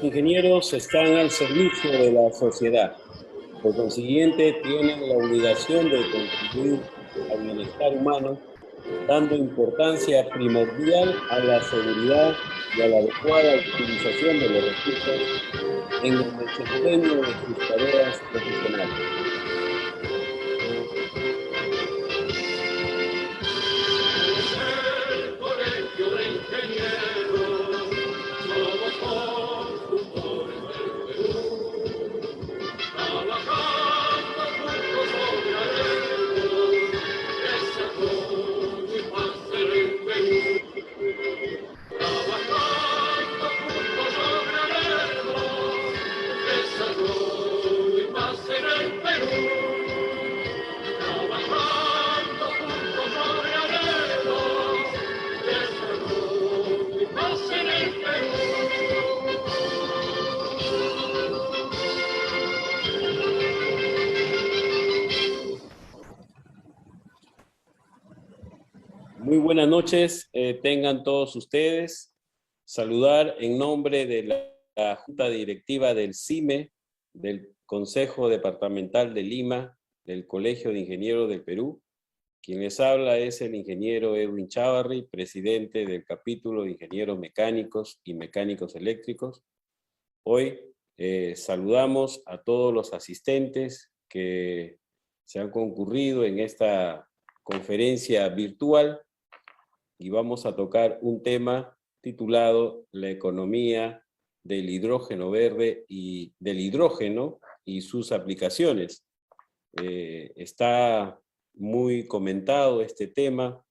Los ingenieros están al servicio de la sociedad. Por consiguiente, tienen la obligación de contribuir al bienestar humano, dando importancia primordial a la seguridad y a la adecuada utilización de los recursos en el desempeño de sus tareas profesionales. Muy buenas noches, tengan todos ustedes. Saludar en nombre de la Junta Directiva del CIME, del Consejo Departamental de Lima, del Colegio de Ingenieros del Perú. Quien les habla es el ingeniero Edwin Chávarri, presidente del capítulo de Ingenieros Mecánicos y Mecánicos Eléctricos. Hoy saludamos a todos los asistentes que se han concurrido en esta conferencia virtual y vamos a tocar un tema titulado La economía del hidrógeno verde y del hidrógeno y sus aplicaciones. Está muy comentado este tema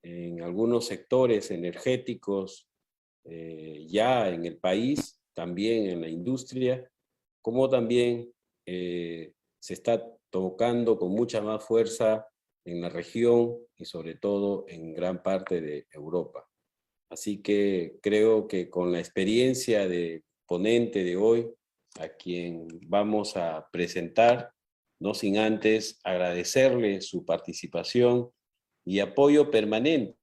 en algunos sectores energéticos ya en el país, también en la industria, como también se está tocando con mucha más fuerza en la región y sobre todo en gran parte de Europa. Así que creo que con la experiencia de ponente de hoy, a quien vamos a presentar, no sin antes agradecerle su participación y apoyo permanente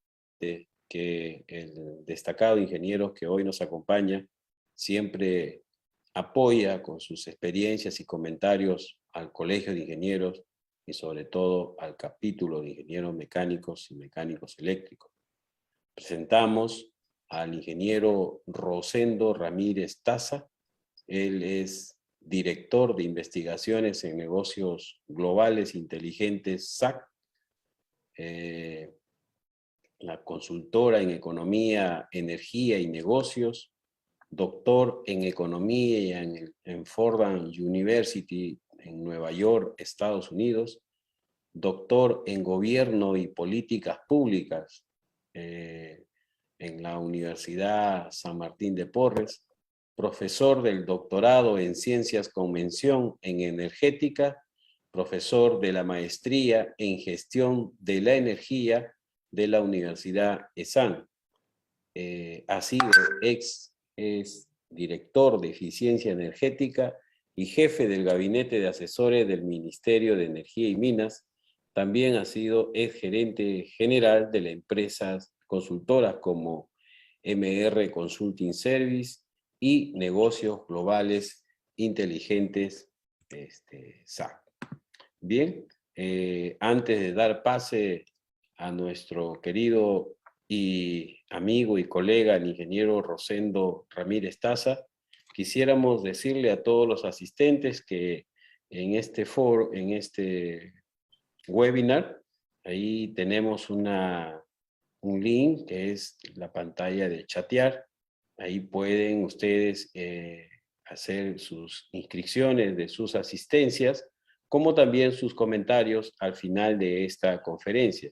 que el destacado ingeniero que hoy nos acompaña siempre apoya con sus experiencias y comentarios al Colegio de Ingenieros y sobre todo al capítulo de Ingenieros Mecánicos y Mecánicos Eléctricos. Presentamos al ingeniero Rosendo Ramírez Taza. Él es director de investigaciones en negocios globales inteligentes SAC, la consultora en economía, energía y negocios, doctor en economía en Fordham University en Nueva York, Estados Unidos, doctor en gobierno y políticas públicas en la Universidad San Martín de Porres, profesor del doctorado en ciencias con mención en energética, profesor de la maestría en gestión de la energía de la Universidad ESAN. Ha sido es director de eficiencia energética y jefe del gabinete de asesores del Ministerio de Energía y Minas. También ha sido gerente general de las empresas consultoras como MR Consulting Service y Negocios Globales Inteligentes SAC. Bien, antes de dar pase a nuestro querido y amigo y colega, el ingeniero Rosendo Ramírez Taza, quisiéramos decirle a todos los asistentes que en este foro, en este webinar, ahí tenemos un link que es la pantalla de chatear. Ahí pueden ustedes hacer sus inscripciones de sus asistencias, como también sus comentarios al final de esta conferencia.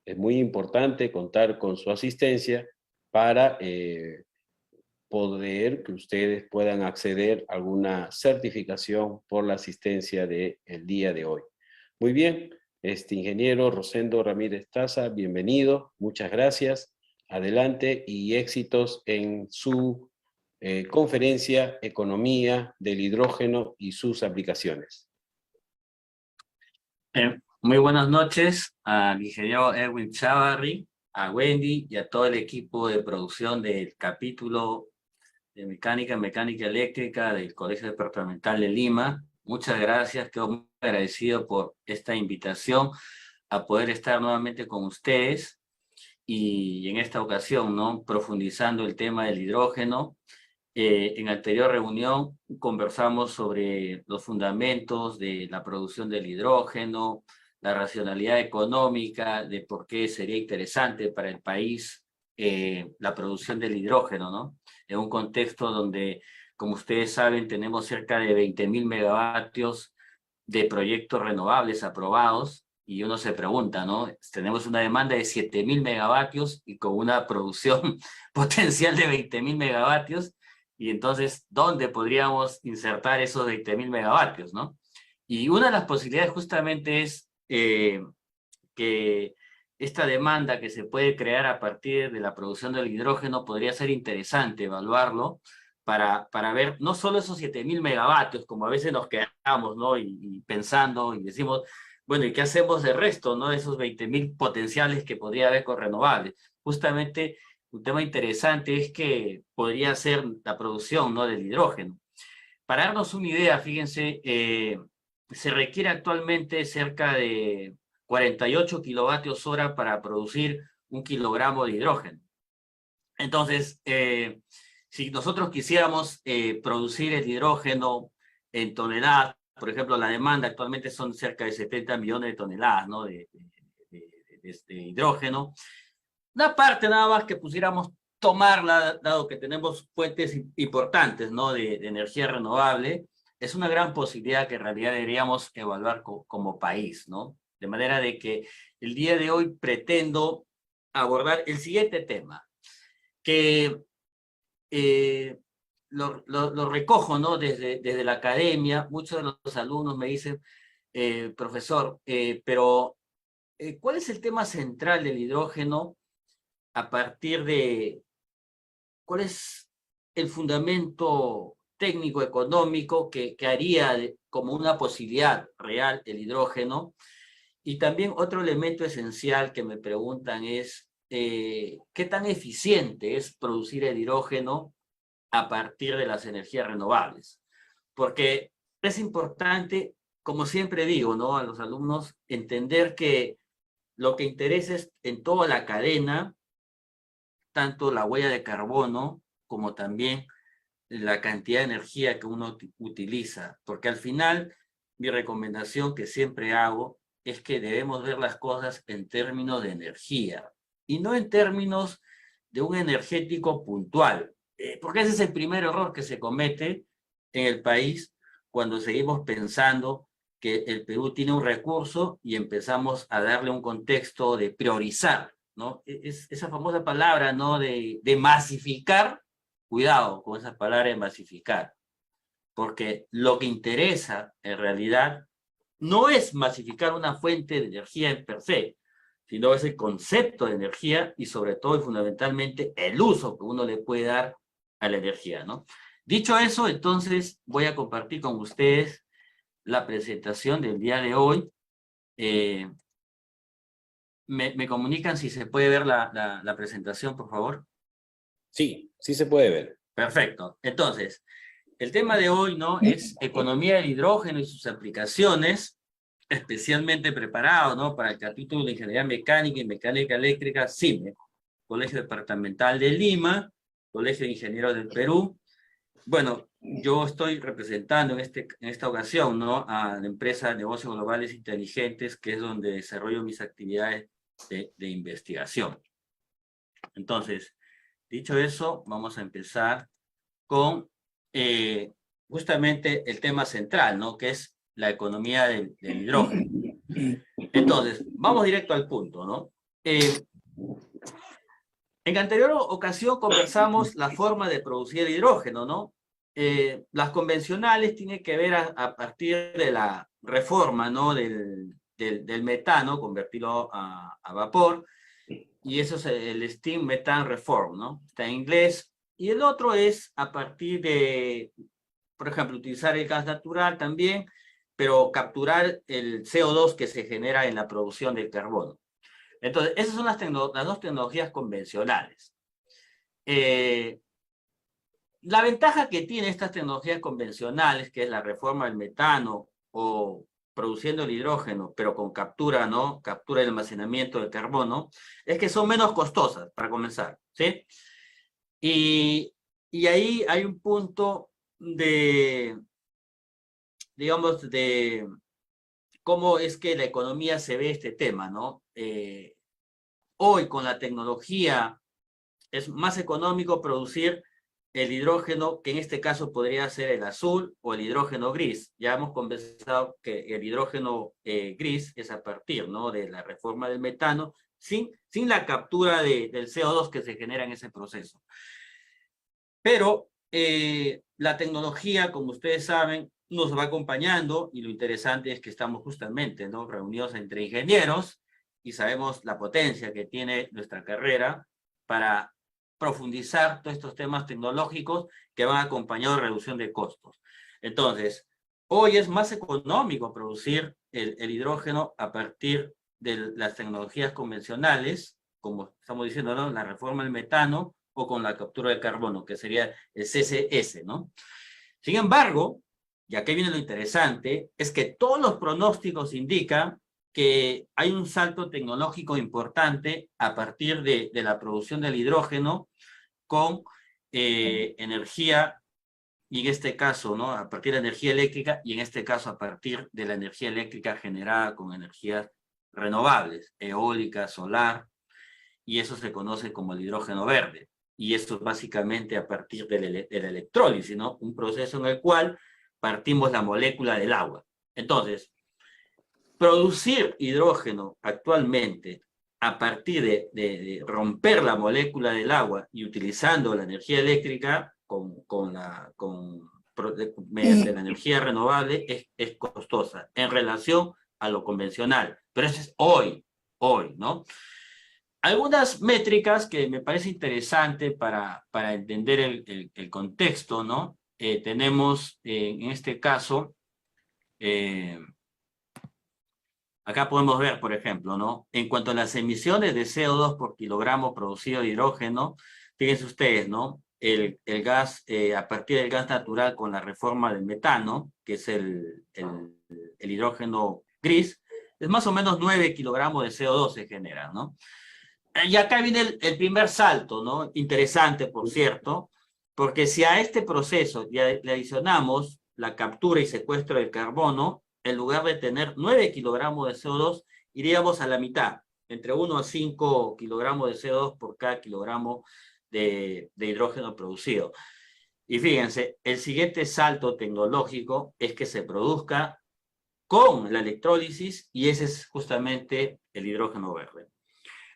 Es muy importante contar con su asistencia para poder que ustedes puedan acceder a alguna certificación por la asistencia del día de hoy. Muy bien, ingeniero Rosendo Ramírez Taza, bienvenido, muchas gracias, adelante y éxitos en su conferencia Economía del Hidrógeno y sus aplicaciones. Muy buenas noches al ingeniero Edwin Chávarri, a Wendy y a todo el equipo de producción del capítulo de Mecánica Eléctrica del Colegio Departamental de Lima. Muchas gracias, quedo muy agradecido por esta invitación a poder estar nuevamente con ustedes y en esta ocasión, ¿no? Profundizando el tema del hidrógeno. En anterior reunión conversamos sobre los fundamentos de la producción del hidrógeno, la racionalidad económica, de por qué sería interesante para el país la producción del hidrógeno, ¿no? En un contexto donde, como ustedes saben, tenemos cerca de 20.000 megavatios de proyectos renovables aprobados, y uno se pregunta, ¿no? Tenemos una demanda de 7.000 megavatios y con una producción potencial de 20.000 megavatios, y entonces, ¿dónde podríamos insertar esos 20.000 megavatios, no? Y una de las posibilidades justamente es que esta demanda que se puede crear a partir de la producción del hidrógeno podría ser interesante evaluarlo para ver no solo esos 7.000 megavatios, como a veces nos quedamos, ¿no? Y pensando y decimos, bueno, ¿y qué hacemos del resto, ¿no? De esos 20.000 potenciales que podría haber con renovables. Justamente un tema interesante es que podría ser la producción, ¿no? Del hidrógeno. Para darnos una idea, fíjense, se requiere actualmente cerca de 48 kilovatios hora para producir 1 kilogramo de hidrógeno. Entonces, si nosotros quisiéramos producir el hidrógeno en toneladas, por ejemplo, la demanda actualmente son cerca de 70 millones de toneladas, ¿no? de hidrógeno. Una parte nada más que pusiéramos tomarla, dado que tenemos fuentes importantes, ¿no? de energía renovable, es una gran posibilidad que en realidad deberíamos evaluar como país, ¿no? De manera de que el día de hoy pretendo abordar el siguiente tema, que lo recojo, ¿no? Desde la academia. Muchos de los alumnos me dicen, profesor, pero ¿cuál es el tema central del hidrógeno a partir de cuál es el fundamento técnico económico que haría como una posibilidad real el hidrógeno? Y también otro elemento esencial que me preguntan es, ¿qué tan eficiente es producir el hidrógeno a partir de las energías renovables? Porque es importante, como siempre digo, ¿no? A los alumnos, entender que lo que interesa es en toda la cadena, tanto la huella de carbono como también la cantidad de energía que uno utiliza, porque al final mi recomendación que siempre hago es que debemos ver las cosas en términos de energía y no en términos de un energético puntual, porque ese es el primer error que se comete en el país cuando seguimos pensando que el Perú tiene un recurso y empezamos a darle un contexto de priorizar, ¿no? Es esa famosa palabra, ¿no? De masificar. Cuidado con esa palabra de masificar, porque lo que interesa en realidad no es masificar una fuente de energía en per se, sino es el concepto de energía y sobre todo y fundamentalmente el uso que uno le puede dar a la energía, ¿no? Dicho eso, entonces voy a compartir con ustedes la presentación del día de hoy. ¿Me comunican si se puede ver la presentación, por favor? Sí, sí se puede ver. Perfecto. Entonces, el tema de hoy, ¿no? Es economía del hidrógeno y sus aplicaciones, especialmente preparado, ¿no? Para el capítulo de Ingeniería Mecánica y Mecánica Eléctrica, CIME, Colegio Departamental de Lima, Colegio de Ingenieros del Perú. Bueno, yo estoy representando en esta ocasión, ¿no? A la empresa de Negocios Globales Inteligentes, que es donde desarrollo mis actividades de investigación. Entonces, dicho eso, vamos a empezar con justamente el tema central, ¿no? Que es la economía del hidrógeno. Entonces, vamos directo al punto, ¿no? En la anterior ocasión conversamos la forma de producir el hidrógeno, ¿no? Las convencionales tienen que ver a partir de la reforma, ¿no? Del metano, convertirlo a vapor, y eso es el Steam Methane Reform, ¿no? Está en inglés. Y el otro es a partir de, por ejemplo, utilizar el gas natural también, pero capturar el CO2 que se genera en la producción del carbono. Entonces, esas son las dos tecnologías convencionales. La ventaja que tiene estas tecnologías convencionales, que es la reforma del metano o produciendo el hidrógeno, pero con captura, ¿no? Captura y almacenamiento de carbono, es que son menos costosas, para comenzar, ¿sí? Y ahí hay un punto de, digamos, de cómo es que la economía se ve este tema, ¿no? Hoy con la tecnología es más económico producir el hidrógeno, que en este caso podría ser el azul o el hidrógeno gris. Ya hemos conversado que el hidrógeno gris es a partir, ¿no?, de la reforma del metano, sin la captura del CO2 que se genera en ese proceso. Pero la tecnología, como ustedes saben, nos va acompañando, y lo interesante es que estamos justamente, ¿no?, reunidos entre ingenieros y sabemos la potencia que tiene nuestra carrera para profundizar todos estos temas tecnológicos que van acompañados de reducción de costos. Entonces, hoy es más económico producir el hidrógeno a partir de las tecnologías convencionales, como estamos diciendo, ¿no?, la reforma del metano, o con la captura de carbono, que sería el CCS, ¿no? Sin embargo, y aquí viene lo interesante, es que todos los pronósticos indican que hay un salto tecnológico importante a partir de la producción del hidrógeno con energía, y en este caso, ¿no?, a partir de energía eléctrica, y en este caso a partir de la energía eléctrica generada con energías renovables, eólica, solar, y eso se conoce como el hidrógeno verde. Y esto es básicamente a partir de la electrólisis, ¿no? Un proceso en el cual partimos la molécula del agua. Entonces, producir hidrógeno actualmente a partir de romper la molécula del agua y utilizando la energía eléctrica mediante la energía renovable es costosa en relación a lo convencional. Pero eso es hoy, ¿no? Algunas métricas que me parece interesante para entender el contexto, ¿no? Tenemos en este caso, acá podemos ver, por ejemplo, ¿no?, en cuanto a las emisiones de CO2 por kilogramo producido de hidrógeno, fíjense ustedes, ¿no?, el gas, a partir del gas natural con la reforma del metano, que es el hidrógeno gris, es más o menos 9 kilogramos de CO2 se genera, ¿no? Y acá viene el primer salto, ¿no? Interesante, por cierto, porque si a este proceso le adicionamos la captura y secuestro del carbono, en lugar de tener 9 kilogramos de CO2, iríamos a la mitad, entre 1 a 5 kilogramos de CO2 por cada kilogramo de hidrógeno producido. Y fíjense, el siguiente salto tecnológico es que se produzca con la electrólisis, y ese es justamente el hidrógeno verde.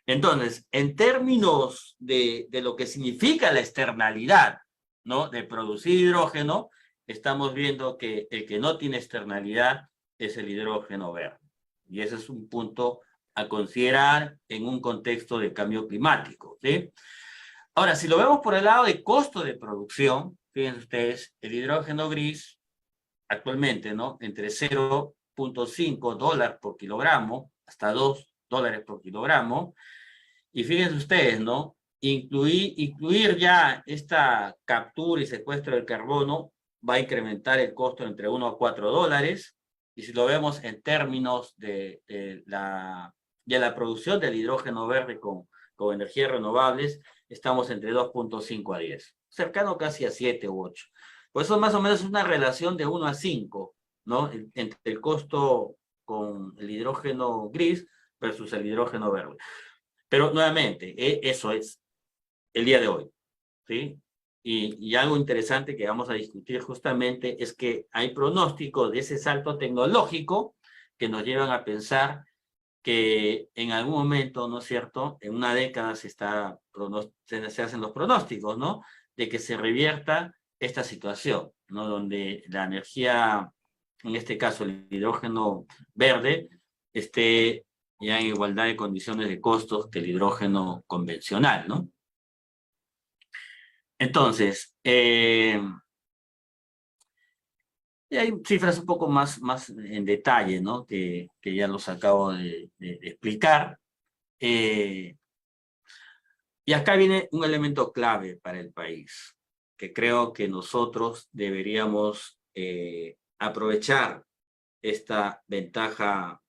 Entonces, en términos de lo que significa la externalidad, ¿no?, de producir hidrógeno, estamos viendo que el que no tiene externalidad es el hidrógeno verde. Y ese es un punto a considerar en un contexto de cambio climático, ¿sí? Ahora, si lo vemos por el lado de costo de producción, fíjense ustedes, el hidrógeno gris actualmente, ¿no?, entre 0.5 dólares por kilogramo hasta 2 dólares por kilogramo. Y fíjense ustedes, ¿no?, incluir ya esta captura y secuestro del carbono va a incrementar el costo entre 1 a 4 dólares. Y si lo vemos en términos de la producción del hidrógeno verde con energías renovables, estamos entre 2.5 a 10, cercano casi a 7 u 8. Pues eso más o menos es una relación de 1 a 5, ¿no?, entre el costo con el hidrógeno gris versus el hidrógeno verde. Pero nuevamente, eso es el día de hoy, ¿sí? Y algo interesante que vamos a discutir justamente es que hay pronósticos de ese salto tecnológico que nos llevan a pensar que en algún momento, ¿no es cierto?, en una década se hacen los pronósticos, ¿no?, de que se revierta esta situación, ¿no?, donde la energía, en este caso el hidrógeno verde, esté ya en igualdad de condiciones de costos que el hidrógeno convencional, ¿no? Entonces, y hay cifras un poco más en detalle, ¿no?, que ya los acabo de explicar. Y acá viene un elemento clave para el país. que creo que nosotros deberíamos aprovechar esta ventaja,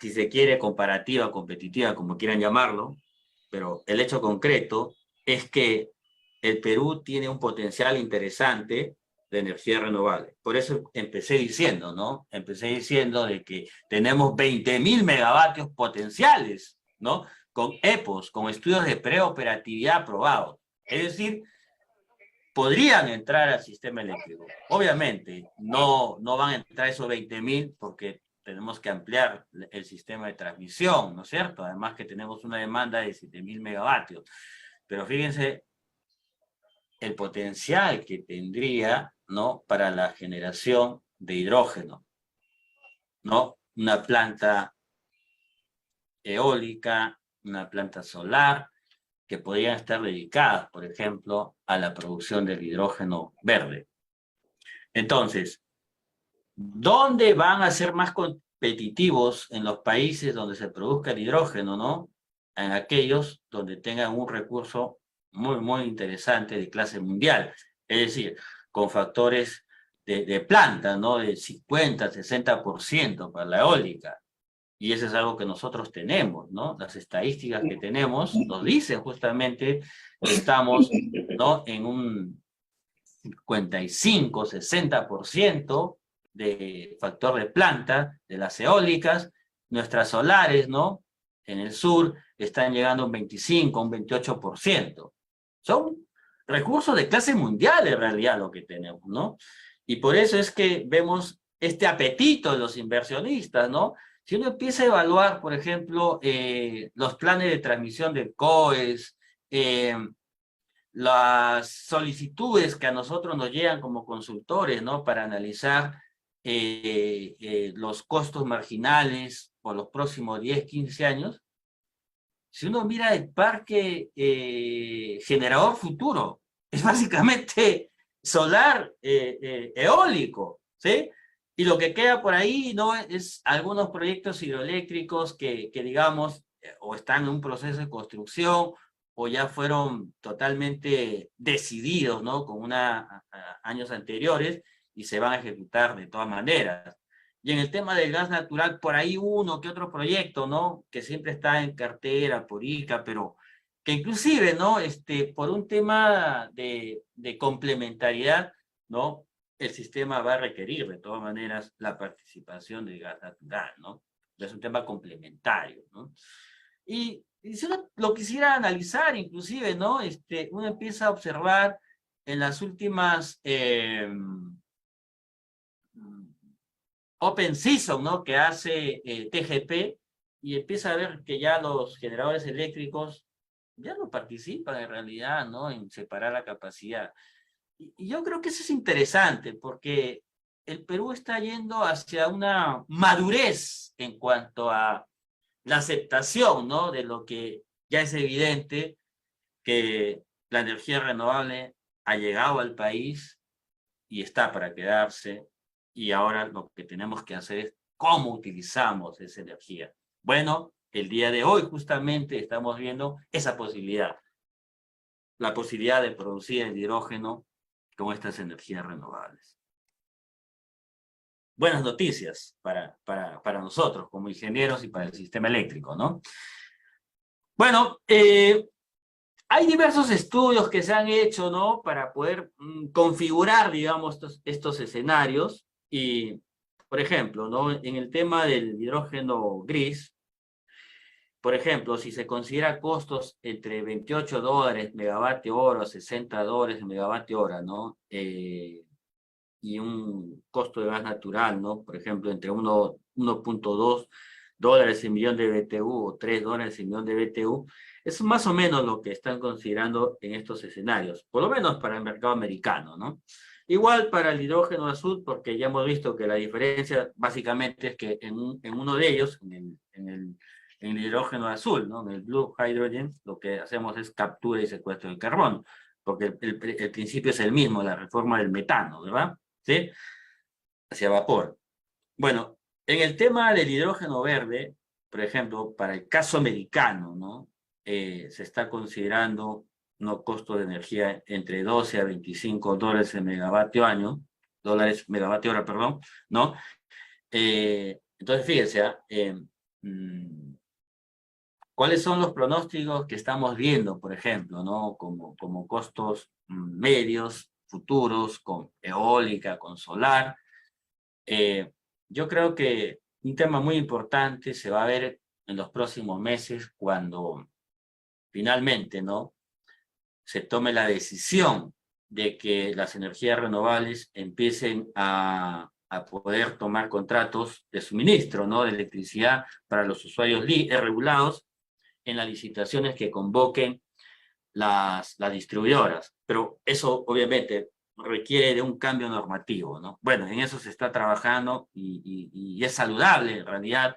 si se quiere, comparativa, competitiva, como quieran llamarlo, pero el hecho concreto es que el Perú tiene un potencial interesante de energía renovable. Por eso empecé diciendo, ¿no? Empecé diciendo de que tenemos 20.000 megavatios potenciales, ¿no? Con EPOS, con estudios de preoperatividad aprobados. Es decir, podrían entrar al sistema eléctrico. Obviamente, no van a entrar esos 20.000 porque tenemos que ampliar el sistema de transmisión, ¿no es cierto? Además que tenemos una demanda de 7.000 megavatios. Pero fíjense el potencial que tendría, ¿no? Para la generación de hidrógeno, ¿no? Una planta eólica, una planta solar, que podrían estar dedicadas, por ejemplo, a la producción del hidrógeno verde. Entonces, ¿dónde van a ser más competitivos en los países donde se produzca el hidrógeno, no? En aquellos donde tengan un recurso muy, muy interesante de clase mundial. Es decir, con factores de planta, ¿no? De 50, 60% para la eólica. Y eso es algo que nosotros tenemos, ¿no? Las estadísticas que tenemos nos dicen justamente que estamos, ¿no? En un 55, 60% de factor de planta de las eólicas. Nuestras solares, ¿no? En el sur están llegando a un 25, un 28%. Son recursos de clase mundial en realidad lo que tenemos, ¿no? Y por eso es que vemos este apetito de los inversionistas, ¿no? Si uno empieza a evaluar, por ejemplo, los planes de transmisión de COES, las solicitudes que a nosotros nos llegan como consultores, ¿no? Para analizar los costos marginales por los próximos 10, 15 años, si uno mira el parque generador futuro, es básicamente solar eólico, ¿sí? Y lo que queda por ahí, ¿no? Es algunos proyectos hidroeléctricos que digamos, o están en un proceso de construcción, o ya fueron totalmente decididos, ¿no? Con años anteriores, y se van a ejecutar de todas maneras. Y en el tema del gas natural, por ahí uno que otro proyecto, ¿no? Que siempre está en cartera, por ICA, pero que inclusive, ¿no? Por un tema de complementariedad, ¿no? El sistema va a requerir de todas maneras la participación del gas natural, ¿no? Es un tema complementario, ¿no? Y si uno lo quisiera analizar, inclusive, ¿no? Uno empieza a observar en las últimas Open Season, ¿no? Que hace TGP, y empieza a ver que ya los generadores eléctricos ya no participan en realidad, ¿no? En separar la capacidad. Y yo creo que eso es interesante, porque el Perú está yendo hacia una madurez en cuanto a la aceptación, ¿no? De lo que ya es evidente que la energía renovable ha llegado al país y está para quedarse, y ahora lo que tenemos que hacer es cómo utilizamos esa energía. Bueno, el día de hoy justamente estamos viendo esa posibilidad, la posibilidad de producir el hidrógeno con estas energías renovables. Buenas noticias para nosotros como ingenieros y para el sistema eléctrico, ¿no? Bueno, hay diversos estudios que se han hecho, ¿no? Para poder configurar, digamos, estos escenarios. Y, por ejemplo, ¿no? En el tema del hidrógeno gris, por ejemplo, si se considera costos entre $28 megavatio hora, $60 megavatio hora, ¿no? Y un costo de gas natural, ¿no? Por ejemplo, entre 1.2 dólares el millón de BTU o 3 dólares el millón de BTU, es más o menos lo que están considerando en estos escenarios, por lo menos para el mercado americano, ¿no? Igual para el hidrógeno azul, porque ya hemos visto que la diferencia básicamente es que en uno de ellos, en el hidrógeno azul, ¿no? En el blue hydrogen, lo que hacemos es captura y secuestro del carbono, porque el principio es el mismo, la reforma del metano, ¿verdad? ¿Sí? Hacia vapor. Bueno, en el tema del hidrógeno verde, por ejemplo, para el caso americano, ¿no? Se está considerando ¿no? Costo de energía entre 12 a 25 dólares el megavatio año, dólares megavatio hora, perdón, ¿no? Entonces, fíjense, ¿cuáles son los pronósticos que estamos viendo, por ejemplo, ¿no? Como costos medios, futuros, con eólica, con solar? Yo creo que un tema muy importante se va a ver en los próximos meses cuando finalmente, ¿no?, se tome la decisión de que las energías renovables empiecen a poder tomar contratos de suministro, ¿no?, de electricidad para los usuarios regulados en las licitaciones que convoquen las distribuidoras. Pero eso obviamente requiere de un cambio normativo, ¿no? Bueno, en eso se está trabajando y es saludable en realidad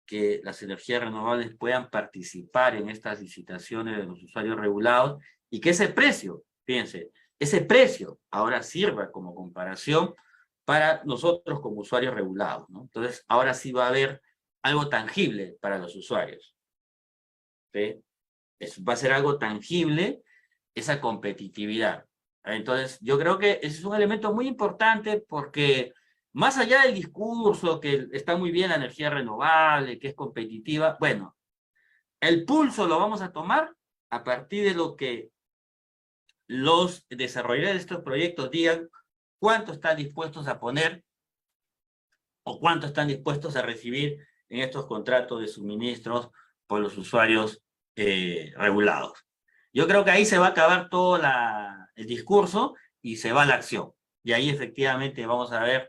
que las energías renovables puedan participar en estas licitaciones de los usuarios regulados y que ese precio, fíjense, ese precio ahora sirva como comparación para nosotros como usuarios regulados, ¿no? Entonces, ahora sí va a haber algo tangible para los usuarios, ¿sí? Va a ser algo tangible esa competitividad. Entonces, yo creo que ese es un elemento muy importante porque más allá del discurso, que está muy bien la energía renovable, que es competitiva, bueno, el pulso lo vamos a tomar a partir de lo que los desarrolladores de estos proyectos digan cuánto están dispuestos a poner o cuánto están dispuestos a recibir en estos contratos de suministros por los usuarios regulados. Yo creo que ahí se va a acabar todo el discurso y se va a la acción. Y ahí efectivamente vamos a ver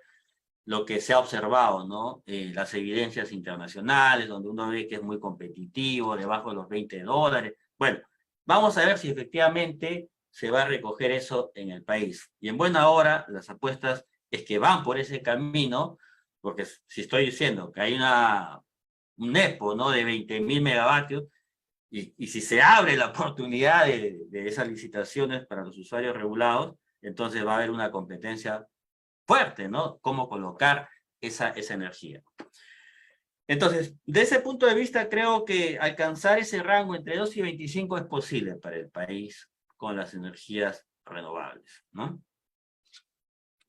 lo que se ha observado, ¿no? Las evidencias internacionales, donde uno ve que es muy competitivo, debajo de los 20 dólares. Bueno, vamos a ver si efectivamente se va a recoger eso en el país. Y en buena hora, las apuestas es que van por ese camino, porque si estoy diciendo que hay un EPO, ¿no?, de 20.000 megavatios, y si se abre la oportunidad de esas licitaciones para los usuarios regulados, entonces va a haber una competencia fuerte, ¿no? Cómo colocar esa energía. Entonces, de ese punto de vista, creo que alcanzar ese rango entre 2 y 25 es posible para el país con las energías renovables, ¿no?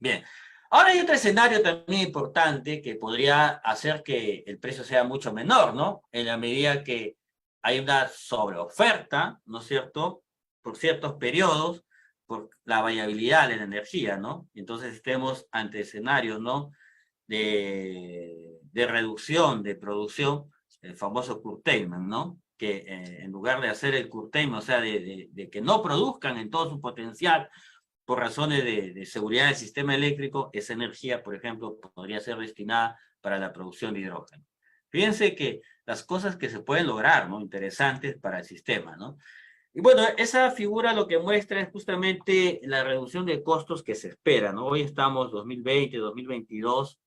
Bien. Ahora hay otro escenario también importante que podría hacer que el precio sea mucho menor, ¿no? En la medida que hay una sobreoferta, ¿no es cierto?, por ciertos periodos, por la variabilidad de la energía, ¿no? Entonces estemos ante escenarios, ¿no?, de reducción de producción, el famoso curtailment, ¿no? Que en lugar de hacer el curtailment, o sea, de que no produzcan en todo su potencial por razones de seguridad del sistema eléctrico, esa energía, por ejemplo, podría ser destinada para la producción de hidrógeno. Fíjense que las cosas que se pueden lograr, ¿no?, interesantes para el sistema, ¿no? Y bueno, esa figura lo que muestra es justamente la reducción de costos que se espera, ¿no? Hoy estamos 2020, 2022,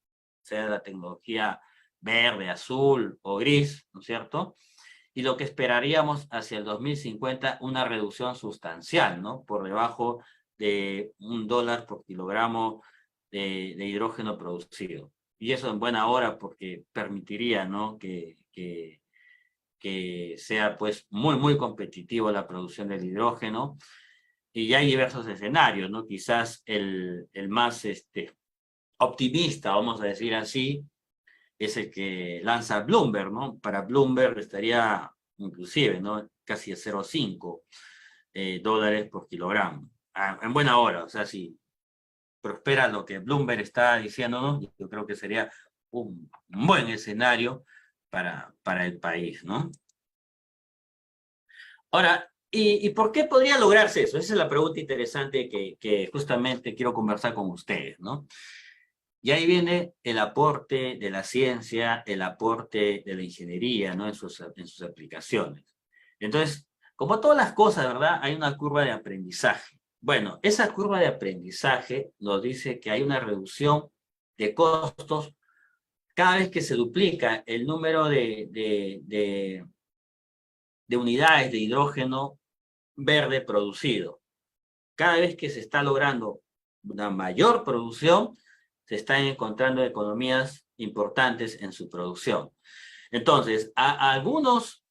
sea la tecnología verde, azul o gris, ¿no es cierto? Y lo que esperaríamos hacia el 2050, una reducción sustancial, ¿no? Por debajo de $1 por kilogramo de hidrógeno producido. Y eso en buena hora porque permitiría, ¿no?, que sea pues muy, muy competitivo la producción del hidrógeno. Y hay diversos escenarios, ¿no? Quizás el más optimista, vamos a decir así, es el que lanza Bloomberg, ¿no? Para Bloomberg estaría inclusive, ¿no?, casi a 0,5 dólares por kilogramo. En buena hora, o sea, si prospera lo que Bloomberg está diciéndonos, yo creo que sería un buen escenario para el país, ¿no? Ahora, ¿y por qué podría lograrse eso? Esa es la pregunta interesante que justamente quiero conversar con ustedes, ¿no? Y ahí viene el aporte de la ciencia, el aporte de la ingeniería, ¿no?, en sus aplicaciones. Entonces, como todas las cosas, ¿verdad?, hay una curva de aprendizaje. Bueno, esa curva de aprendizaje nos dice que hay una reducción de costos cada vez que se duplica el número de unidades de hidrógeno verde producido. Cada vez que se está logrando una mayor producción, se están encontrando economías importantes en su producción. Entonces, algunos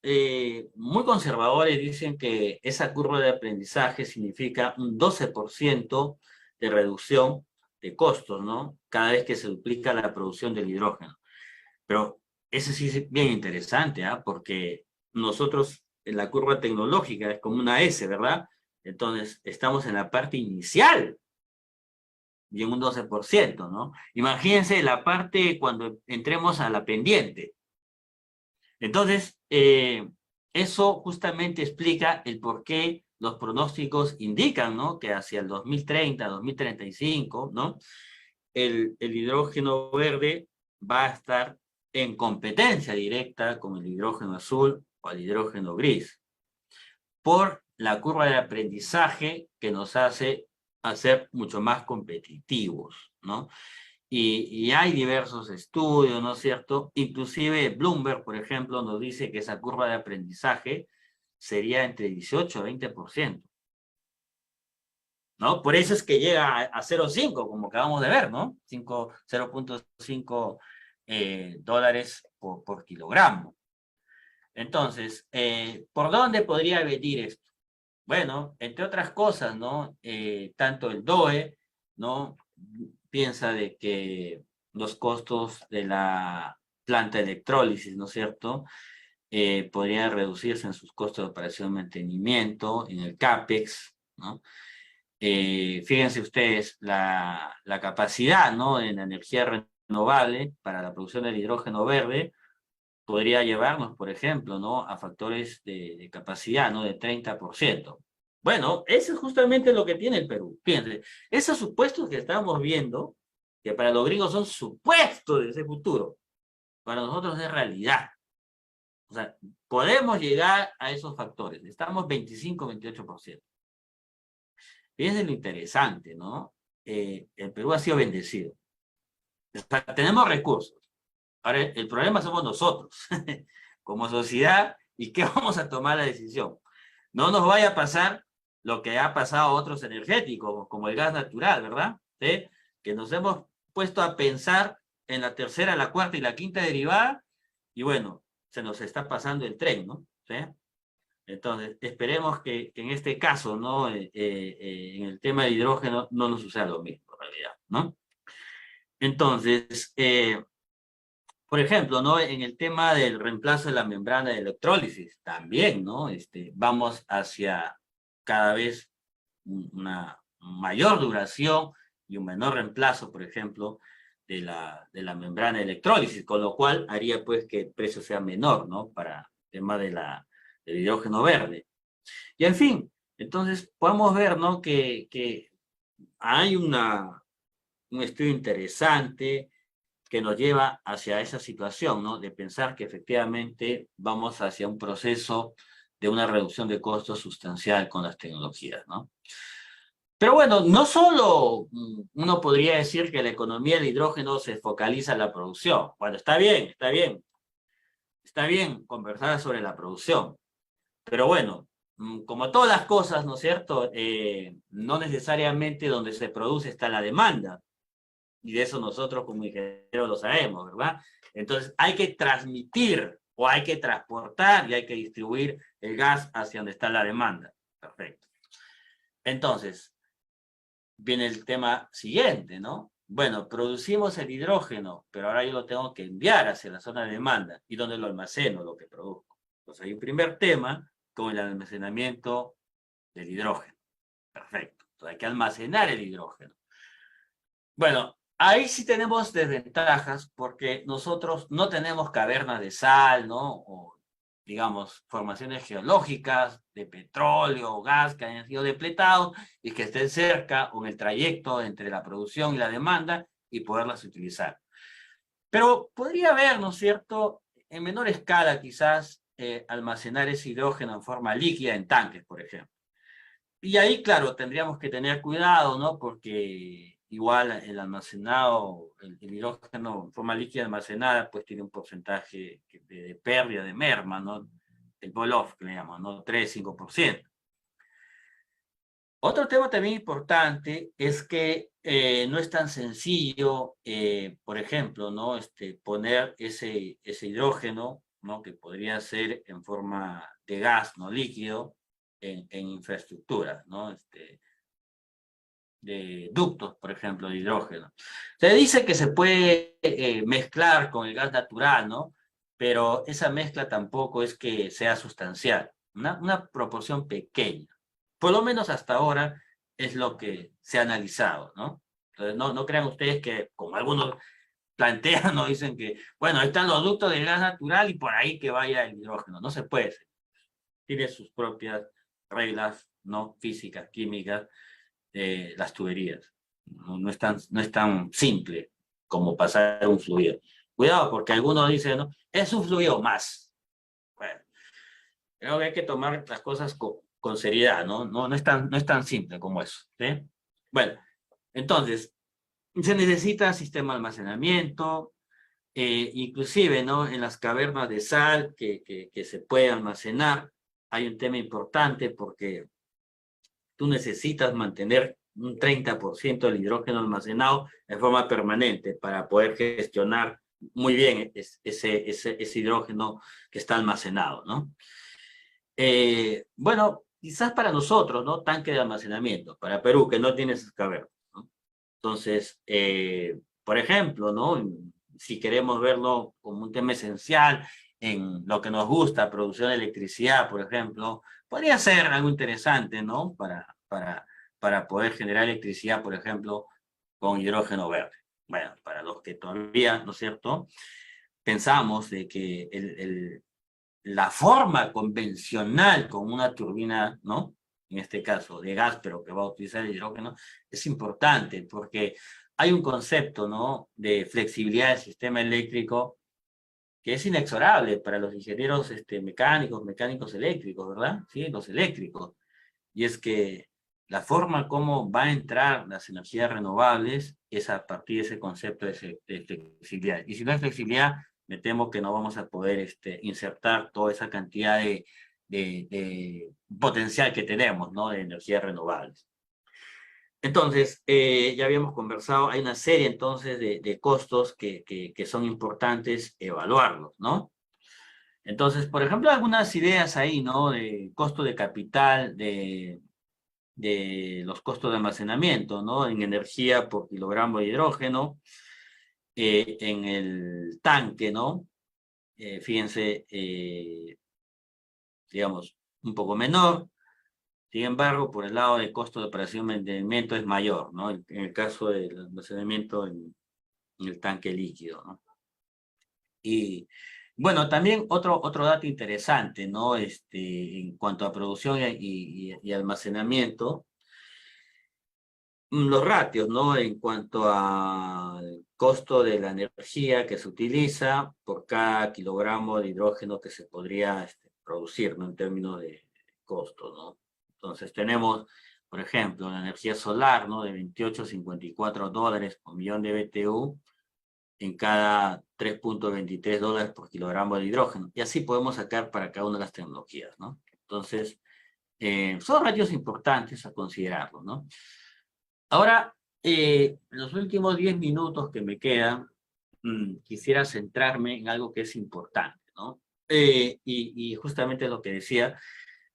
muy conservadores dicen que esa curva de aprendizaje significa un 12% de reducción de costos, ¿no? Cada vez que se duplica la producción del hidrógeno. Pero ese sí es bien interesante, ¿ah? Porque nosotros en la curva tecnológica es como una S, ¿verdad? Entonces, estamos en la parte inicial y en un 12%, ¿no? Imagínense la parte cuando entremos a la pendiente. Entonces, eso justamente explica el por qué los pronósticos indican, ¿no? Que hacia el 2030, 2035, ¿no? El hidrógeno verde va a estar en competencia directa con el hidrógeno azul o el hidrógeno gris, por la curva de aprendizaje que nos hace ser mucho más competitivos, ¿no? Y hay diversos estudios, ¿no es cierto? Inclusive Bloomberg, por ejemplo, nos dice que esa curva de aprendizaje sería entre 18 y 20%, ¿no? Por eso es que llega a 0,5, como acabamos de ver, ¿no? 0,5 dólares por kilogramo. Entonces, ¿por dónde podría venir esto? Bueno, entre otras cosas, ¿no? Tanto el DOE, ¿no? Piensa de que los costos de la planta de electrólisis, ¿no es cierto? Podrían reducirse en sus costos de operación y mantenimiento, en el CAPEX, ¿no? Fíjense ustedes la capacidad, ¿no? En la energía renovable para la producción del hidrógeno verde podría llevarnos, por ejemplo, ¿no? A factores de capacidad, ¿no? De 30%. Bueno, eso es justamente lo que tiene el Perú. Fíjense, esos supuestos que estamos viendo, que para los gringos son supuestos de ese futuro, para nosotros es realidad. O sea, podemos llegar a esos factores. Estamos 25, 28%. Fíjense lo interesante, ¿no? El Perú ha sido bendecido. O sea, tenemos recursos. Ahora, el problema somos nosotros, como sociedad, y qué vamos a tomar la decisión. No nos vaya a pasar lo que ha pasado a otros energéticos, como el gas natural, ¿verdad? ¿Sí? Que nos hemos puesto a pensar en la tercera, la cuarta y la quinta derivada, y bueno, se nos está pasando el tren, ¿no? ¿Sí? Entonces, esperemos que en este caso, ¿no? En el tema del hidrógeno, no nos suceda lo mismo, en realidad, ¿no? Entonces, por ejemplo, ¿no? En el tema del reemplazo de la membrana de electrólisis, también, ¿no? Vamos hacia cada vez una mayor duración y un menor reemplazo, por ejemplo, de la membrana de electrólisis, con lo cual haría pues que el precio sea menor, ¿no? Para el tema del hidrógeno verde. Y en fin, entonces podemos ver, ¿no? Que hay un estudio interesante que nos lleva hacia esa situación, ¿no? De pensar que efectivamente vamos hacia un proceso de una reducción de costos sustancial con las tecnologías, ¿no? Pero bueno, no solo uno podría decir que la economía del hidrógeno se focaliza en la producción. Bueno, está bien conversar sobre la producción, pero bueno, como todas las cosas, ¿no es cierto? No necesariamente donde se produce está la demanda. Y de eso nosotros como ingenieros lo sabemos, ¿verdad? Entonces hay que transmitir o hay que transportar y hay que distribuir el gas hacia donde está la demanda. Perfecto. Entonces, viene el tema siguiente, ¿no? Bueno, producimos el hidrógeno, pero ahora yo lo tengo que enviar hacia la zona de demanda. ¿Y dónde lo almaceno, lo que produzco? Entonces hay un primer tema con el almacenamiento del hidrógeno. Perfecto. Entonces hay que almacenar el hidrógeno. Bueno, ahí sí tenemos desventajas porque nosotros no tenemos cavernas de sal, ¿no? O, digamos, formaciones geológicas de petróleo o gas que hayan sido depletados y que estén cerca o en el trayecto entre la producción y la demanda y poderlas utilizar. Pero podría haber, ¿no es cierto?, en menor escala quizás almacenar ese hidrógeno en forma líquida en tanques, por ejemplo. Y ahí, claro, tendríamos que tener cuidado, ¿no? Porque igual el almacenado, el hidrógeno en forma líquida almacenada, pues tiene un porcentaje de pérdida, de merma, ¿no? El boil-off, que le llamamos, ¿no? 3-5%. Otro tema también importante es que no es tan sencillo, por ejemplo, ¿no? Poner ese hidrógeno ¿no? Que podría ser en forma de gas, ¿no? Líquido, en infraestructuras, ¿no? De ductos, por ejemplo, de hidrógeno. Se dice que se puede mezclar con el gas natural, ¿no? Pero esa mezcla tampoco es que sea sustancial, una proporción pequeña. Por lo menos hasta ahora es lo que se ha analizado, ¿no? Entonces, no crean ustedes que, como algunos plantean, no dicen que, bueno, ahí están los ductos del gas natural y por ahí que vaya el hidrógeno. No se puede. Tiene sus propias reglas, ¿no? Físicas, químicas, las tuberías. No es tan simple como pasar un fluido. Cuidado, porque algunos dicen, ¿no? Es un fluido más. Bueno, creo que hay que tomar las cosas con seriedad, ¿no? No es tan simple como eso, ¿sí? Bueno, entonces, se necesita sistema de almacenamiento, inclusive, ¿no? En las cavernas de sal que se puede almacenar, hay un tema importante porque tú necesitas mantener un 30% del hidrógeno almacenado de forma permanente para poder gestionar muy bien ese hidrógeno que está almacenado, ¿no? Bueno, quizás para nosotros, ¿no? Tanque de almacenamiento, para Perú, que no tiene esas cavernas, ¿no? Entonces, por ejemplo, ¿no? Si queremos verlo como un tema esencial en lo que nos gusta, producción de electricidad, por ejemplo, podría ser algo interesante, ¿no? Para poder generar electricidad, por ejemplo, con hidrógeno verde. Bueno, para los que todavía, ¿no es cierto?, pensamos de que la forma convencional con una turbina, ¿no? En este caso de gas, pero que va a utilizar el hidrógeno, es importante porque hay un concepto, ¿no? De flexibilidad del sistema eléctrico que es inexorable para los ingenieros mecánicos eléctricos, ¿verdad? Sí, los eléctricos. Y es que la forma como va a entrar las energías renovables es a partir de ese concepto de flexibilidad. Y si no hay flexibilidad, me temo que no vamos a poder insertar toda esa cantidad de potencial que tenemos, ¿no? De energías renovables. Entonces, ya habíamos conversado, hay una serie entonces de costos que son importantes evaluarlos, ¿no? Entonces, por ejemplo, algunas ideas ahí, ¿no? De costo de capital, de los costos de almacenamiento, ¿no? En energía por kilogramo de hidrógeno, en el tanque, ¿no? Fíjense, digamos, un poco menor. Sin embargo, por el lado de costo de operación y mantenimiento es mayor, ¿no? En el caso del almacenamiento en el tanque líquido, ¿no? Y bueno, también otro dato interesante, ¿no? En cuanto a producción y almacenamiento, los ratios, ¿no? En cuanto al costo de la energía que se utiliza por cada kilogramo de hidrógeno que se podría producir, ¿no? En términos de costo, ¿no? Entonces tenemos, por ejemplo, la energía solar, ¿no? De 28,54 dólares por millón de BTU en cada 3,23 dólares por kilogramo de hidrógeno. Y así podemos sacar para cada una de las tecnologías, ¿no? Entonces, son ratios importantes a considerarlo, ¿no? Ahora, en los últimos 10 minutos que me quedan, quisiera centrarme en algo que es importante, ¿no? Y justamente lo que decía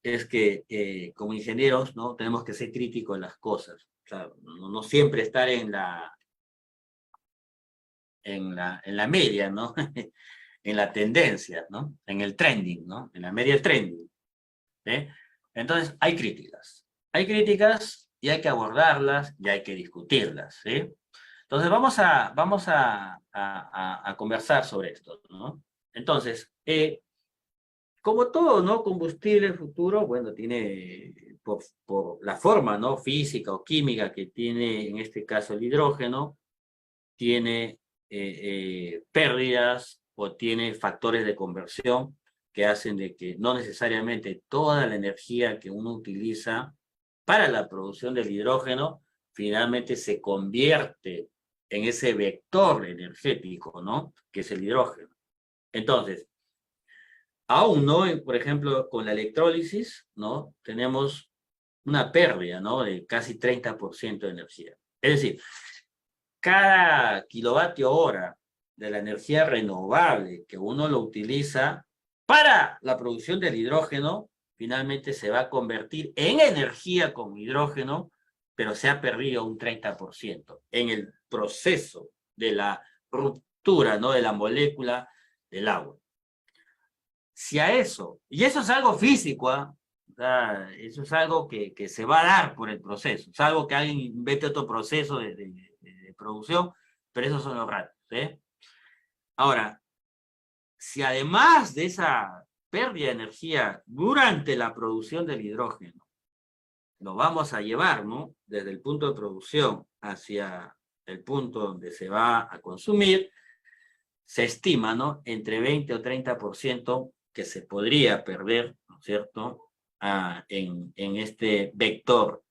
es que como ingenieros, ¿no? Tenemos que ser críticos de las cosas. O sea, no siempre estar en la media, ¿no? En la tendencia, ¿no? En el trending, ¿no? En la media del trending. ¿Sí? Entonces, hay críticas. Hay críticas y hay que abordarlas y hay que discutirlas, ¿sí? Entonces, vamos a conversar sobre esto, ¿no? Entonces, como todo, ¿no? Combustible futuro, bueno, tiene, por la forma, ¿no? Física o química que tiene, en este caso, el hidrógeno, tiene pérdidas o tiene factores de conversión que hacen de que no necesariamente toda la energía que uno utiliza para la producción del hidrógeno finalmente se convierte en ese vector energético, ¿no? Que es el hidrógeno. Entonces, aún no, por ejemplo, con la electrólisis, ¿no? Tenemos una pérdida, ¿no? De casi 30% de energía. Es decir, cada kilovatio hora de la energía renovable que uno lo utiliza para la producción del hidrógeno, finalmente se va a convertir en energía con hidrógeno, pero se ha perdido un 30% en el proceso de la ruptura, ¿no?, de la molécula del agua. Si a eso, y eso es algo físico, ¿eh? O sea, eso es algo que se va a dar por el proceso, es algo que alguien invente otro proceso de producción, pero esos son los ratos, ¿eh? Ahora, si además de esa pérdida de energía durante la producción del hidrógeno, lo vamos a llevar, ¿no?, desde el punto de producción hacia el punto donde se va a consumir, se estima, ¿no?, entre 20 o 30% que se podría perder, ¿no es cierto?, en este vector.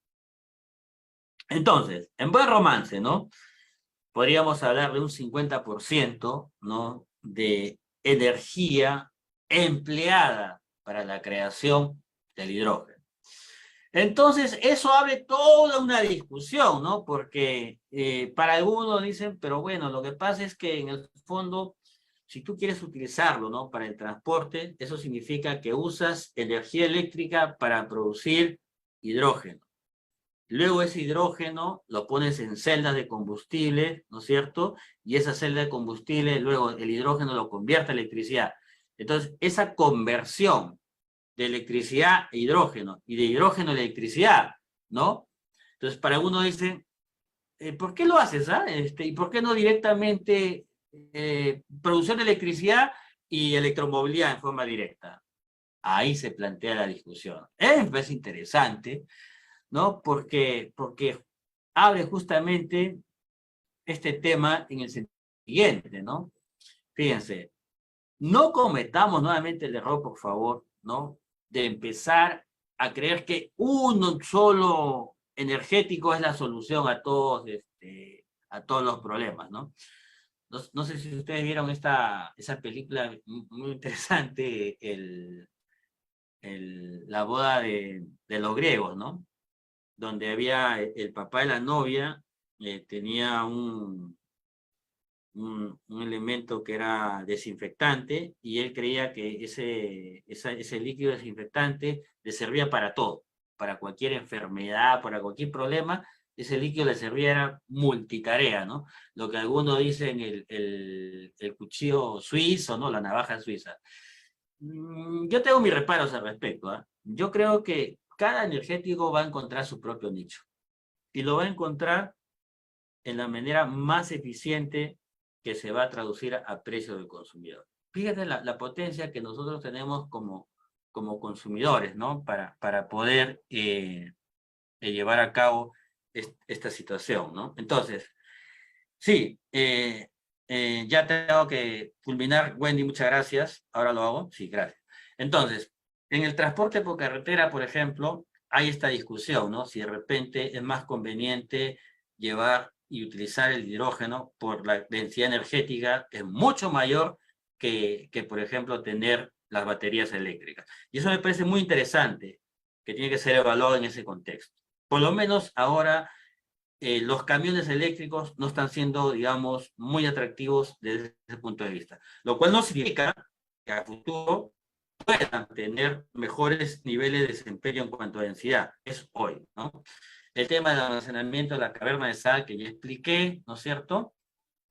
Entonces, en buen romance, ¿no?, podríamos hablar de un 50%, ¿no?, de energía empleada para la creación del hidrógeno. Entonces, eso abre toda una discusión, ¿no? Porque para algunos dicen, pero bueno, lo que pasa es que en el fondo, si tú quieres utilizarlo, ¿no?, para el transporte, eso significa que usas energía eléctrica para producir hidrógeno. Luego ese hidrógeno lo pones en celdas de combustible, ¿no es cierto? Y esa celda de combustible, luego el hidrógeno lo convierte a electricidad. Entonces, esa conversión de electricidad a hidrógeno y de hidrógeno a electricidad, ¿no? Entonces, para uno dice, ¿por qué lo haces? ¿Y por qué no directamente producción de electricidad y electromovilidad en forma directa? Ahí se plantea la discusión. Es interesante, ¿no? Porque abre justamente este tema en el siguiente, ¿no? Fíjense, no cometamos nuevamente el error, por favor, ¿no?, de empezar a creer que uno solo energético es la solución a todos los problemas, ¿no? No sé si ustedes vieron esa película muy interesante, la boda de los griegos, ¿no? Donde había el papá de la novia, tenía un elemento que era desinfectante, y él creía que ese líquido desinfectante le servía para todo, para cualquier enfermedad, para cualquier problema. Ese líquido le servía, era multitarea, ¿no? Lo que algunos dicen el cuchillo suizo, ¿no?, la navaja suiza. Yo tengo mis reparos al respecto, ¿eh? Yo creo que cada energético va a encontrar su propio nicho, y lo va a encontrar en la manera más eficiente que se va a traducir a precio del consumidor. Fíjate la potencia que nosotros tenemos como consumidores, ¿no?, para poder llevar a cabo esta situación, ¿no? Entonces, sí, ya tengo que culminar. Wendy, muchas gracias. Ahora lo hago. Sí, gracias. Entonces, en el transporte por carretera, por ejemplo, hay esta discusión, ¿no? Si de repente es más conveniente llevar y utilizar el hidrógeno por la densidad energética, que es mucho mayor que, por ejemplo, tener las baterías eléctricas. Y eso me parece muy interesante, que tiene que ser evaluado en ese contexto. Por lo menos ahora los camiones eléctricos no están siendo, digamos, muy atractivos desde ese punto de vista. Lo cual no significa que a futuro puedan tener mejores niveles de desempeño en cuanto a densidad. Es hoy, ¿no? El tema del almacenamiento de la caverna de sal, que ya expliqué, ¿no es cierto?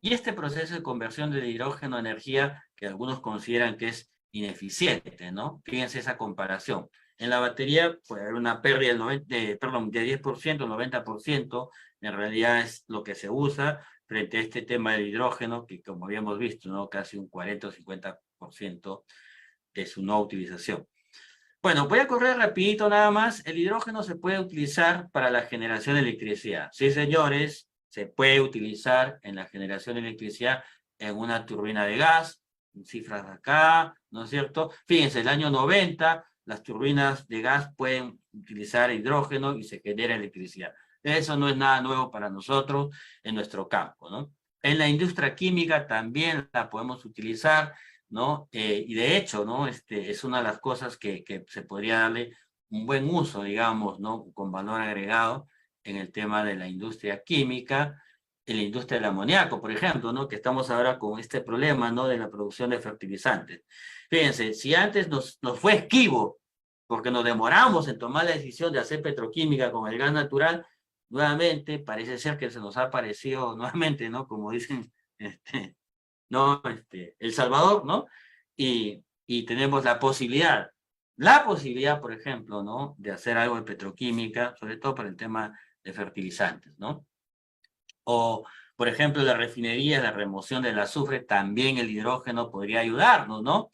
Y este proceso de conversión de hidrógeno a energía, que algunos consideran que es ineficiente, ¿no? Fíjense esa comparación. En la batería puede haber una pérdida de 10%, 90%, en realidad es lo que se usa frente a este tema del hidrógeno, que como habíamos visto, ¿no?, casi un 40 o 50% de su no utilización. Bueno, voy a correr rapidito nada más. El hidrógeno se puede utilizar para la generación de electricidad. Sí, señores, se puede utilizar en la generación de electricidad en una turbina de gas, en cifras de acá, ¿no es cierto? Fíjense, el año 90, las turbinas de gas pueden utilizar hidrógeno y se genera electricidad. Eso no es nada nuevo para nosotros en nuestro campo, ¿no? En la industria química también la podemos utilizar, ¿no? Y de hecho, ¿no?, es una de las cosas que se podría darle un buen uso, digamos, ¿no?, con valor agregado en el tema de la industria química. en la industria del amoníaco, por ejemplo, ¿no? Que estamos ahora con este problema, ¿no? De la producción de fertilizantes. Fíjense, si antes nos fue esquivo, porque nos demoramos en tomar la decisión de hacer petroquímica con el gas natural, nuevamente parece ser que se nos ha aparecido nuevamente, ¿no? Como dicen, ¿no? El Salvador, ¿no? Y tenemos la posibilidad, por ejemplo, ¿no? De hacer algo de petroquímica, sobre todo para el tema de fertilizantes, ¿no? O, por ejemplo, la refinería, la remoción del azufre, también el hidrógeno podría ayudarnos, ¿no?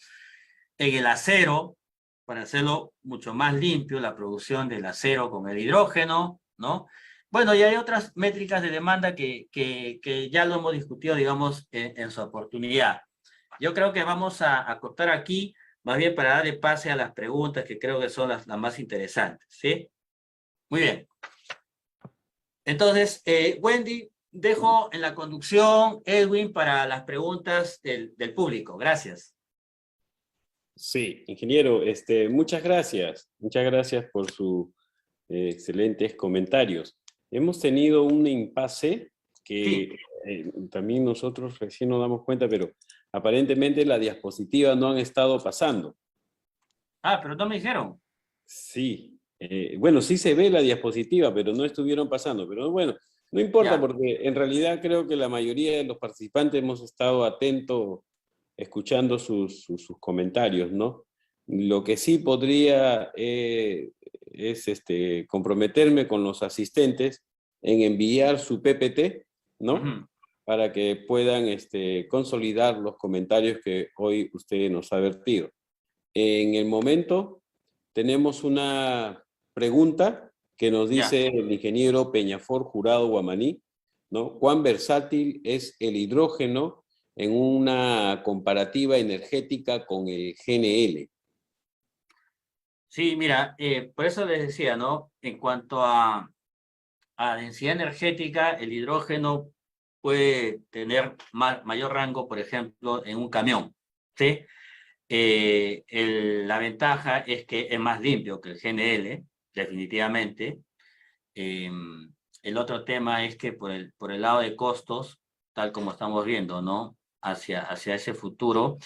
En el acero, para hacerlo mucho más limpio, la producción del acero con el hidrógeno, ¿no? Bueno, y hay otras métricas de demanda que ya lo hemos discutido, digamos, en su oportunidad. Yo creo que vamos a cortar aquí, más bien para darle pase a las preguntas que creo que son las más interesantes, ¿sí? Muy bien. Entonces, Wendy, dejo en la conducción Edwin para las preguntas del público. Gracias. Sí, ingeniero, muchas gracias. Muchas gracias por sus excelentes comentarios. Hemos tenido un impasse que también nosotros recién nos damos cuenta, pero aparentemente las diapositivas no han estado pasando. Ah, pero no me dijeron. Sí, bueno, sí se ve la diapositiva, pero no estuvieron pasando. Pero bueno, no importa Ya. porque en realidad creo que la mayoría de los participantes hemos estado atentos escuchando sus comentarios, ¿no? Lo que sí podría es comprometerme con los asistentes en enviar su PPT, ¿no? Para que puedan consolidar los comentarios que hoy usted nos ha vertido. En el momento tenemos una pregunta que nos Ya. dice el ingeniero Peñafort Jurado Guamaní, ¿no? ¿Cuán versátil es el hidrógeno en una comparativa energética con el GNL? Sí, mira, por eso les decía, ¿no? En cuanto a densidad energética, el hidrógeno puede tener mayor rango, por ejemplo, en un camión, ¿sí? La ventaja es que es más limpio que el GNL, definitivamente. El otro tema es que por el lado de costos, tal como estamos viendo, ¿no? Hacia ese futuro,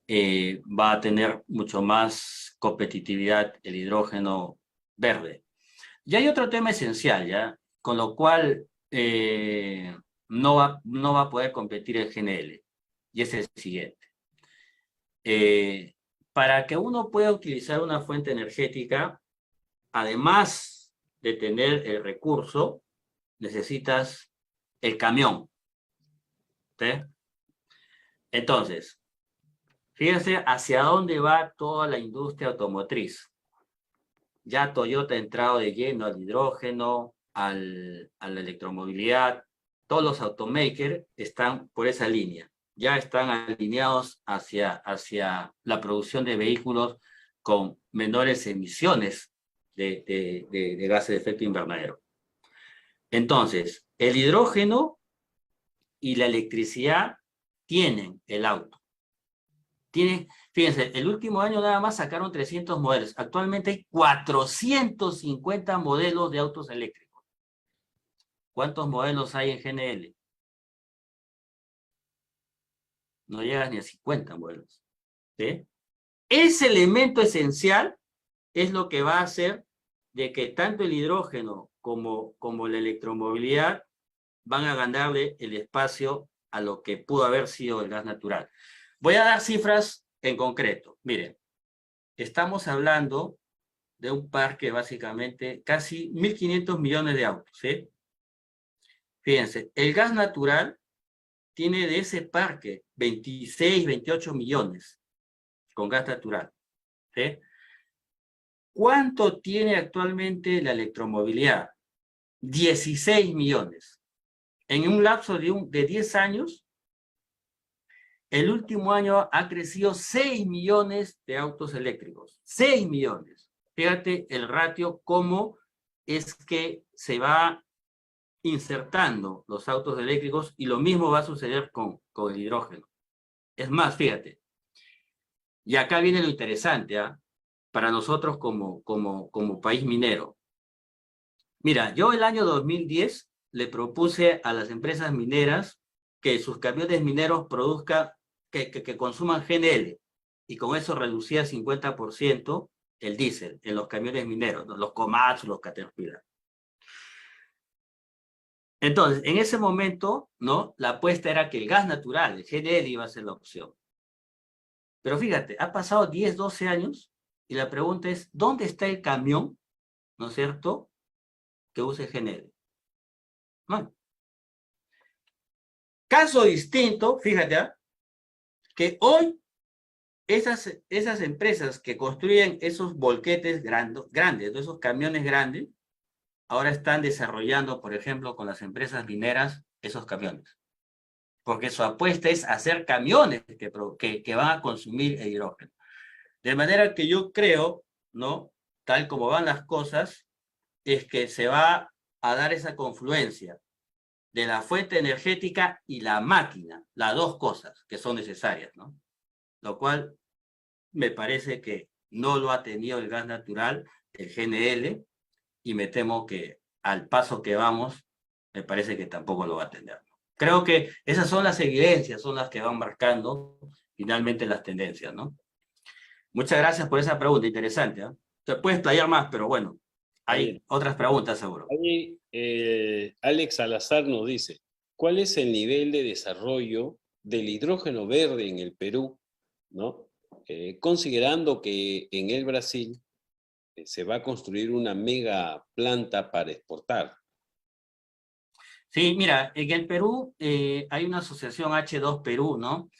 va a tener mucho más competitividad el hidrógeno verde. Y hay otro tema esencial, ¿ya? Con lo cual no va a poder competir el GNL. Y es el siguiente. Para que uno pueda utilizar una fuente energética, además de tener el recurso, necesitas el camión, ¿sí? Entonces, fíjense hacia dónde va toda la industria automotriz. Ya Toyota ha entrado de lleno al hidrógeno, a la electromovilidad. Todos los automakers están por esa línea. Ya están alineados hacia la producción de vehículos con menores emisiones de gases de efecto invernadero. Entonces, el hidrógeno y la electricidad tienen el auto. Fíjense, el último año nada más sacaron 300 modelos. Actualmente hay 450 modelos de autos eléctricos. ¿Cuántos modelos hay en GNL? No llegas ni a 50 modelos. ¿Sí? Ese elemento esencial es lo que va a hacer de que tanto el hidrógeno como la electromovilidad van a ganarle el espacio a lo que pudo haber sido el gas natural. Voy a dar cifras en concreto. Miren, estamos hablando de un parque básicamente casi 1.500 millones de autos, ¿sí? Fíjense, el gas natural tiene de ese parque 26, 28 millones con gas natural, ¿sí? ¿Cuánto tiene actualmente la electromovilidad? 16 millones. En un lapso de 10 años, el último año ha crecido 6 millones de autos eléctricos. 6 millones. Fíjate el ratio, cómo es que se va insertando los autos eléctricos y lo mismo va a suceder con el hidrógeno. Es más, fíjate, y acá viene lo interesante, ¿eh? Para nosotros como país minero. Mira, yo el año 2010 le propuse a las empresas mineras que sus camiones mineros produzcan, que consuman GNL, y con eso reducía 50% el diésel en los camiones mineros, ¿no? Los Komatsu, los Caterpillar. Entonces, en ese momento, ¿no? La apuesta era que el gas natural, el GNL, iba a ser la opción. Pero fíjate, ha pasado 10, 12 años, y la pregunta es, ¿dónde está el camión, ¿no es cierto?, que use GNL. No. Caso distinto, fíjate, ¿eh? Que hoy esas empresas que construyen esos volquetes grandes, esos camiones grandes, ahora están desarrollando, por ejemplo, con las empresas mineras, esos camiones. Porque su apuesta es hacer camiones que van a consumir el hidrógeno. De manera que yo creo, ¿no?, tal como van las cosas, es que se va a dar esa confluencia de la fuente energética y la máquina, las dos cosas que son necesarias, ¿no? Lo cual me parece que no lo ha tenido el gas natural, el GNL, y me temo que al paso que vamos, me parece que tampoco lo va a tener. Creo que esas son las evidencias, son las que van marcando finalmente las tendencias, ¿no? Muchas gracias por esa pregunta, interesante, ¿eh? Se puede explayar más, pero bueno, hay otras preguntas seguro. Ahí, Alex Salazar nos dice, ¿cuál es el nivel de desarrollo del hidrógeno verde en el Perú, ¿no? Considerando que en el Brasil se va a construir una mega planta para exportar? Sí, mira, en el Perú hay una asociación H2 Perú, ¿no?,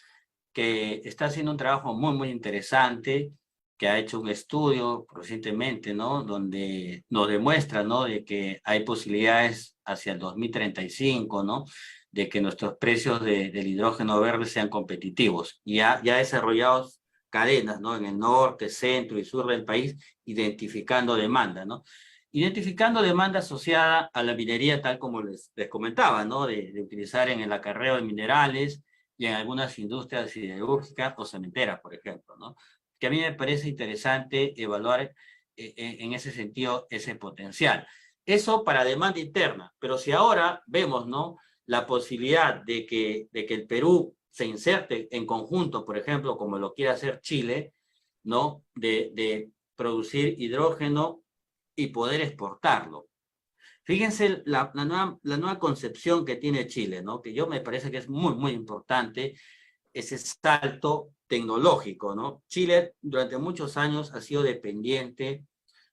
que está haciendo un trabajo muy, muy interesante, que ha hecho un estudio recientemente, ¿no?, donde nos demuestra, ¿no?, de que hay posibilidades hacia el 2035, ¿no?, de que nuestros precios del hidrógeno verde sean competitivos. Y ha desarrollado cadenas, ¿no?, en el norte, centro y sur del país, identificando demanda, ¿no? Identificando demanda asociada a la minería, tal como les comentaba, ¿no?, de utilizar en el acarreo de minerales, y en algunas industrias siderúrgicas o cementeras, por ejemplo, ¿no? Que a mí me parece interesante evaluar en ese sentido ese potencial. Eso para demanda interna, pero si ahora vemos, ¿no?, la posibilidad de que el Perú se inserte en conjunto, por ejemplo, como lo quiere hacer Chile, ¿no?, de producir hidrógeno y poder exportarlo. Fíjense la nueva concepción que tiene Chile, ¿no?, que yo me parece que es muy, muy importante, ese salto tecnológico, ¿no? Chile durante muchos años ha sido dependiente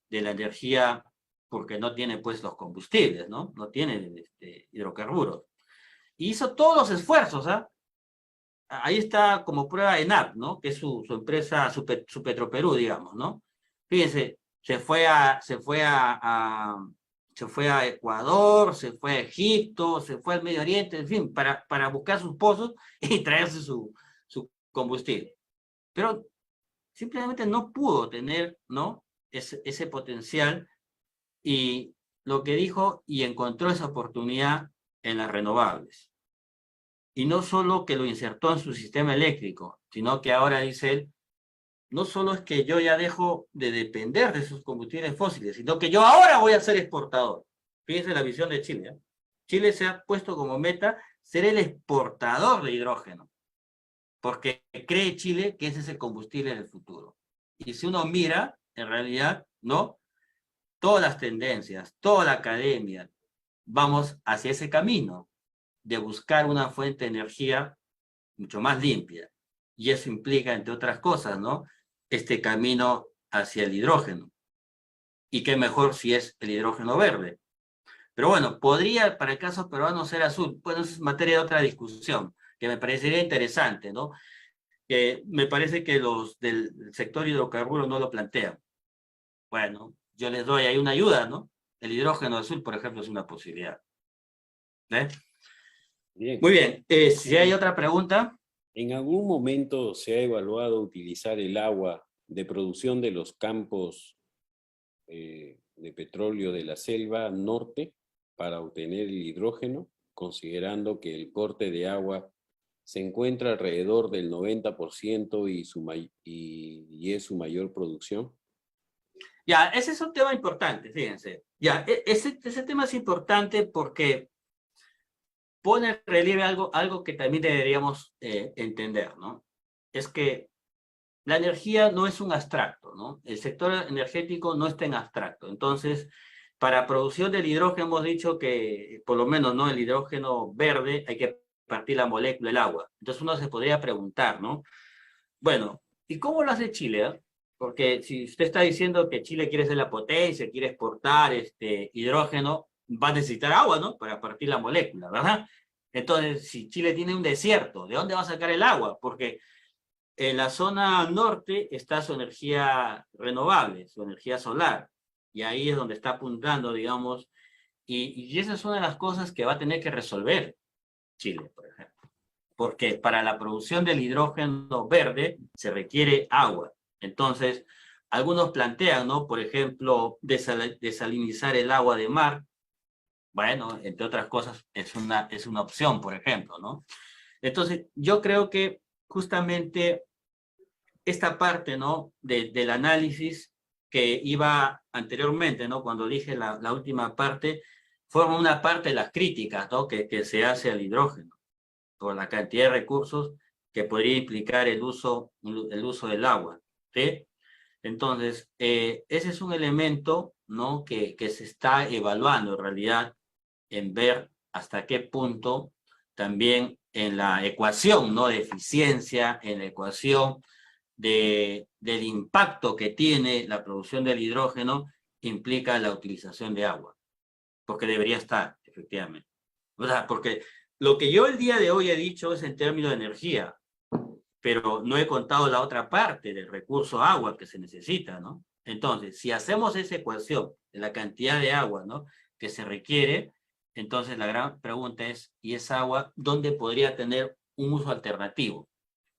de la energía porque no tiene, pues, los combustibles, ¿no? No tiene hidrocarburos. Y hizo todos los esfuerzos, ¿ah? Ahí está como prueba ENAP, ¿no?, que es su empresa, su Petroperú, digamos, ¿no? Fíjense, se fue a Ecuador, se fue a Egipto, se fue al Medio Oriente, en fin, para buscar sus pozos y traerse su combustible. Pero simplemente no pudo tener, ¿no?, ese potencial, y lo que dijo, y encontró esa oportunidad en las renovables. Y no solo que lo insertó en su sistema eléctrico, sino que ahora dice él, no solo es que yo ya dejo de depender de sus combustibles fósiles, sino que yo ahora voy a ser exportador. Fíjense la visión de Chile, ¿eh? Chile se ha puesto como meta ser el exportador de hidrógeno, porque cree Chile que ese es el combustible del futuro. Y si uno mira, en realidad, ¿no?, todas las tendencias, toda la academia, vamos hacia ese camino de buscar una fuente de energía mucho más limpia. Y eso implica, entre otras cosas, ¿no?, este camino hacia el hidrógeno. Y qué mejor si es el hidrógeno verde. Pero bueno, podría para el caso peruano ser azul. Bueno, eso es materia de otra discusión, que me parecería interesante, ¿no? Que me parece que los del sector hidrocarburo no lo plantean. Bueno, yo les doy ahí una ayuda, ¿no? El hidrógeno azul, por ejemplo, es una posibilidad. ¿Eh? Bien. Muy bien, si hay otra pregunta. ¿En algún momento se ha evaluado utilizar el agua de producción de los campos de petróleo de la selva norte para obtener el hidrógeno, considerando que el corte de agua se encuentra alrededor del 90% y es su mayor producción? Ya, ese es un tema importante, fíjense. Ya, ese tema es importante porque pone en relieve algo que también deberíamos entender, ¿no? Es que la energía no es un abstracto, ¿no? El sector energético no está en abstracto. Entonces, para producción del hidrógeno hemos dicho que, por lo menos, ¿no? El hidrógeno verde hay que partir la molécula del agua. Entonces uno se podría preguntar, ¿no? Bueno, ¿y cómo lo hace Chile? Porque si usted está diciendo que Chile quiere ser la potencia, quiere exportar hidrógeno, va a necesitar agua, ¿no? Para partir la molécula, ¿verdad? Entonces, si Chile tiene un desierto, ¿de dónde va a sacar el agua? Porque en la zona norte está su energía renovable, su energía solar, y ahí es donde está apuntando, digamos, y esa es una de las cosas que va a tener que resolver Chile, por ejemplo, porque para la producción del hidrógeno verde se requiere agua. Entonces, algunos plantean, ¿no? Por ejemplo, desalinizar el agua de mar. Bueno, entre otras cosas, es una opción, por ejemplo, ¿no? Entonces, yo creo que justamente esta parte, ¿no? Del análisis que iba anteriormente, ¿no? Cuando dije la última parte, forma una parte de las críticas, ¿no? Que se hace al hidrógeno, por la cantidad de recursos que podría implicar el uso del agua, ¿sí? Entonces, ese es un elemento, ¿no? Que se está evaluando en realidad, en ver hasta qué punto también en la ecuación, ¿no? De eficiencia, en la ecuación del impacto que tiene la producción del hidrógeno, implica la utilización de agua, porque debería estar, efectivamente. O sea, porque lo que yo el día de hoy he dicho es en términos de energía, pero no he contado la otra parte del recurso agua que se necesita, ¿no? Entonces, si hacemos esa ecuación de la cantidad de agua, ¿no? Que se requiere, entonces la gran pregunta es, ¿y esa agua dónde podría tener un uso alternativo?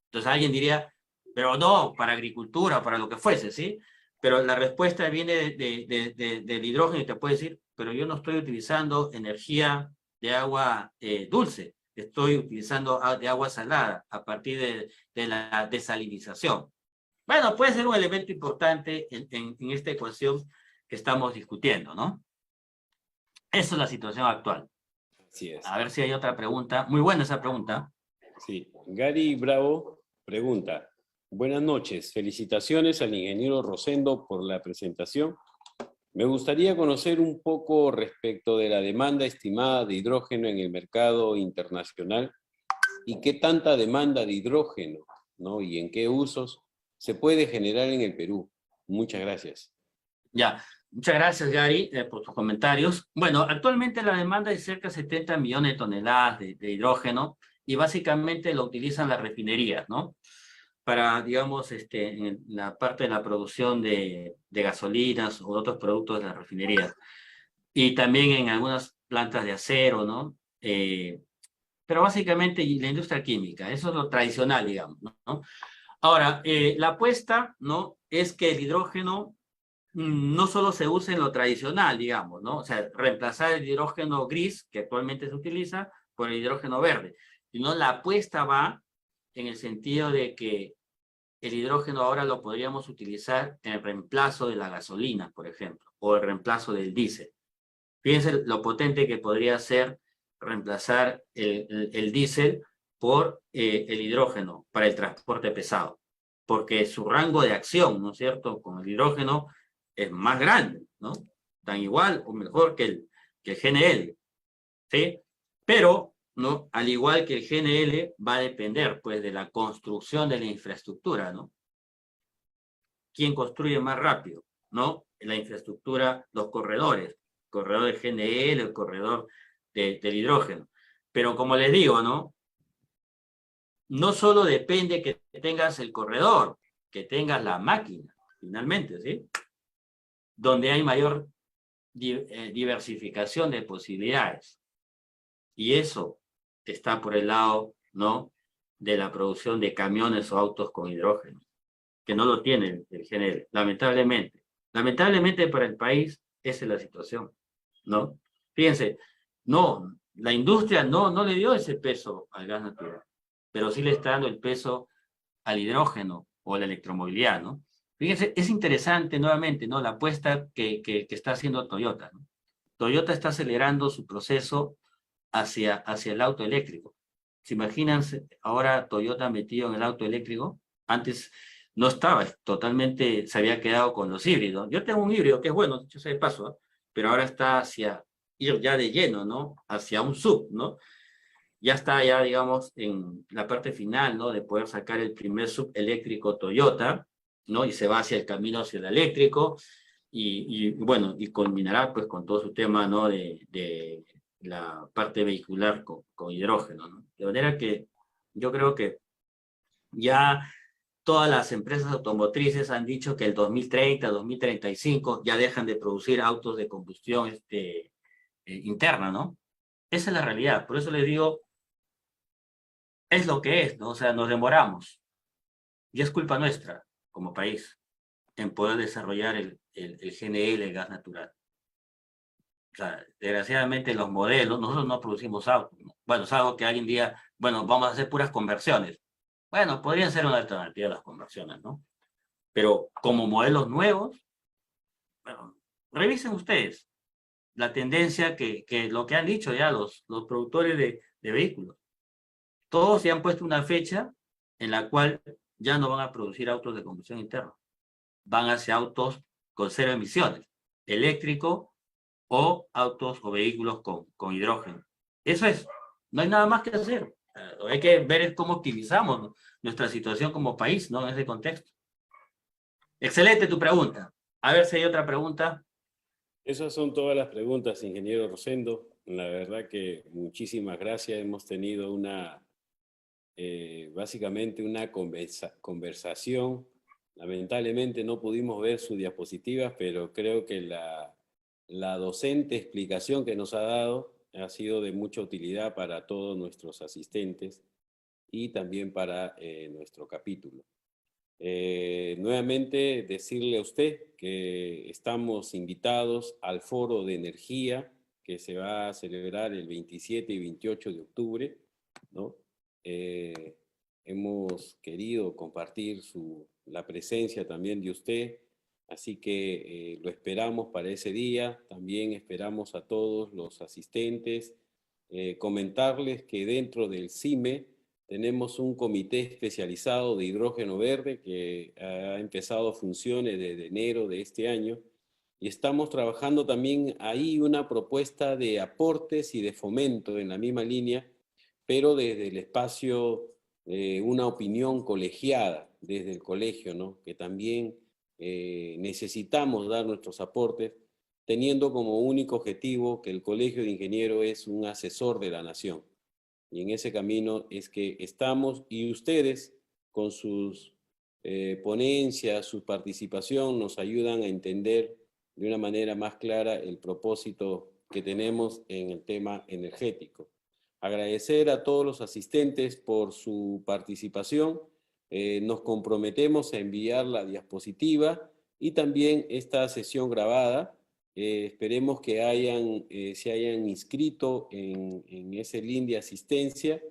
Entonces alguien diría, pero no, para agricultura, para lo que fuese, ¿sí? Pero la respuesta viene del hidrógeno y te puede decir, pero yo no estoy utilizando energía de agua dulce, estoy utilizando de agua salada a partir de la desalinización. Bueno, puede ser un elemento importante en esta ecuación que estamos discutiendo, ¿no? Esa es la situación actual. Así es. A ver si hay otra pregunta. Muy buena esa pregunta. Sí, Gary Bravo pregunta, buenas noches, felicitaciones al ingeniero Rosendo por la presentación. Me gustaría conocer un poco respecto de la demanda estimada de hidrógeno en el mercado internacional y qué tanta demanda de hidrógeno, ¿no? Y en qué usos se puede generar en el Perú. Muchas gracias. Ya, muchas gracias, Gary, por tus comentarios. Bueno, actualmente la demanda es cerca de 70 millones de toneladas de hidrógeno y básicamente lo utilizan las refinerías, ¿no? Para, digamos, en la parte de la producción de gasolinas o otros productos de las refinerías. Y también en algunas plantas de acero, ¿no? Pero básicamente y la industria química, eso es lo tradicional, digamos, ¿no? Ahora, la apuesta, ¿no? Es que el hidrógeno no solo se usa en lo tradicional, digamos, ¿no? O sea, reemplazar el hidrógeno gris, que actualmente se utiliza, por el hidrógeno verde, sino la apuesta va en el sentido de que el hidrógeno ahora lo podríamos utilizar en reemplazo de la gasolina, por ejemplo, o el reemplazo del diésel. Fíjense lo potente que podría ser reemplazar el diésel por el hidrógeno para el transporte pesado, porque su rango de acción, ¿no es cierto?, con el hidrógeno es más grande, ¿no? Tan igual o mejor que el GNL, ¿sí? Pero, ¿no? Al igual que el GNL, va a depender, pues, de la construcción de la infraestructura, ¿no? ¿Quién construye más rápido? ¿No? La infraestructura, los corredores, el corredor de GNL, el corredor del hidrógeno. Pero como les digo, ¿no? No solo depende que tengas el corredor, que tengas la máquina, finalmente, ¿sí? Donde hay mayor diversificación de posibilidades. Y eso está por el lado, ¿no? De la producción de camiones o autos con hidrógeno, que no lo tiene el GNL, lamentablemente. Lamentablemente para el país, esa es la situación, ¿no? Fíjense, no, la industria no le dio ese peso al gas natural, pero sí le está dando el peso al hidrógeno o a la electromovilidad, ¿no? Fíjense, es interesante nuevamente, ¿no? La apuesta que está haciendo Toyota, ¿no? Toyota está acelerando su proceso hacia el auto eléctrico. ¿Se imaginan ahora Toyota metido en el auto eléctrico? Antes no estaba totalmente, se había quedado con los híbridos. Yo tengo un híbrido que es bueno, dicho sea de paso, ¿eh? Pero ahora está hacia ir ya de lleno, ¿no? Hacia un sub, ¿no? Ya está ya, digamos, en la parte final, ¿no? De poder sacar el primer sub eléctrico Toyota, ¿no? Y se va hacia el camino hacia el eléctrico y bueno, y culminará pues con todo su tema, ¿no? De la parte vehicular con hidrógeno, ¿no? De manera que yo creo que ya todas las empresas automotrices han dicho que el 2030, 2035 ya dejan de producir autos de combustión interna, ¿no? Esa es la realidad. Por eso les digo, es lo que es, ¿no? O sea, nos demoramos. Y es culpa nuestra, como país, en poder desarrollar el GNL, el gas natural. O sea, desgraciadamente los modelos, nosotros no producimos autos, ¿no? Bueno, es algo que alguien diga, bueno, vamos a hacer puras conversiones. Bueno, podrían ser una alternativa las conversiones, ¿no? Pero como modelos nuevos, bueno, revisen ustedes la tendencia que lo que han dicho ya los productores de vehículos. Todos se han puesto una fecha en la cual ya no van a producir autos de combustión interna. Van hacia autos con cero emisiones, eléctrico o autos o vehículos con hidrógeno. Eso es, no hay nada más que hacer. Hay que ver cómo optimizamos, ¿no?, nuestra situación como país, ¿no?, en ese contexto. Excelente tu pregunta. A ver si hay otra pregunta. Esas son todas las preguntas, ingeniero Rosendo. La verdad que muchísimas gracias. Hemos tenido básicamente una conversación. Lamentablemente no pudimos ver sus diapositivas, pero creo que la docente explicación que nos ha dado ha sido de mucha utilidad para todos nuestros asistentes y también para nuestro capítulo. Nuevamente decirle a usted que estamos invitados al Foro de Energía que se va a celebrar el 27 y 28 de octubre, ¿no? Hemos querido compartir la presencia también de usted, así que lo esperamos para ese día. También esperamos a todos los asistentes. Comentarles que dentro del CIME tenemos un comité especializado de hidrógeno verde que ha empezado funciones desde enero de este año y estamos trabajando también ahí una propuesta de aportes y de fomento en la misma línea, pero desde el espacio, una opinión colegiada desde el colegio, ¿no? Que también necesitamos dar nuestros aportes, teniendo como único objetivo que el Colegio de Ingenieros es un asesor de la nación. Y en ese camino es que estamos, y ustedes con sus ponencias, su participación, nos ayudan a entender de una manera más clara el propósito que tenemos en el tema energético. Agradecer a todos los asistentes por su participación. Nos comprometemos a enviar la diapositiva y también esta sesión grabada. Esperemos que se hayan inscrito en ese link de asistencia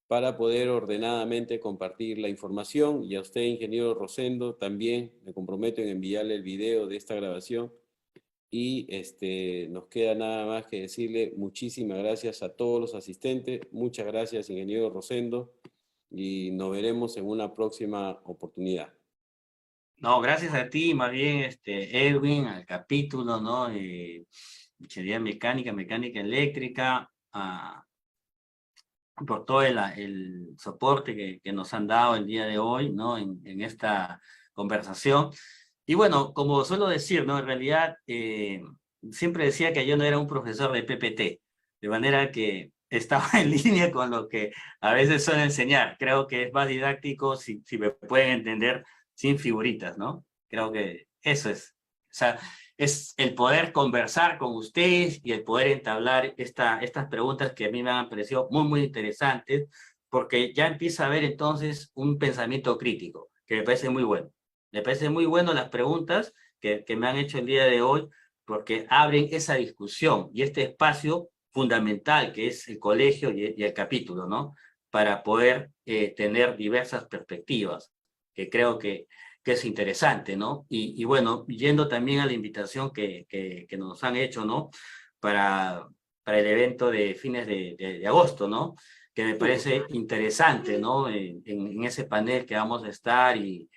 para poder ordenadamente compartir la información. Y a usted, ingeniero Rosendo, también me comprometo en enviarle el video de esta grabación. Y nos queda nada más que decirle muchísimas gracias a todos los asistentes. Muchas gracias, ingeniero Rosendo, y nos veremos en una próxima oportunidad. No, gracias a ti, más bien, Edwin, al capítulo, ¿no? Ingeniería mecánica, mecánica eléctrica, por todo el soporte que nos han dado el día de hoy, ¿no? En esta conversación. Y bueno, como suelo decir, ¿no? En realidad, siempre decía que yo no era un profesor de PPT, de manera que estaba en línea con lo que a veces suelo enseñar. Creo que es más didáctico si me pueden entender sin figuritas, ¿no? Creo que eso es. O sea, es el poder conversar con ustedes y el poder entablar estas preguntas que a mí me han parecido muy, muy interesantes, porque ya empieza a haber entonces un pensamiento crítico, que me parece muy bueno. Me parece muy bueno las preguntas que me han hecho el día de hoy, porque abren esa discusión y este espacio fundamental que es el colegio y el capítulo, ¿no? Para poder tener diversas perspectivas, que creo que es interesante, ¿no? Y bueno, yendo también a la invitación que nos han hecho, ¿no? Para para el evento de fines de agosto, ¿no? Que me parece interesante, ¿no? En ese panel que vamos a estar y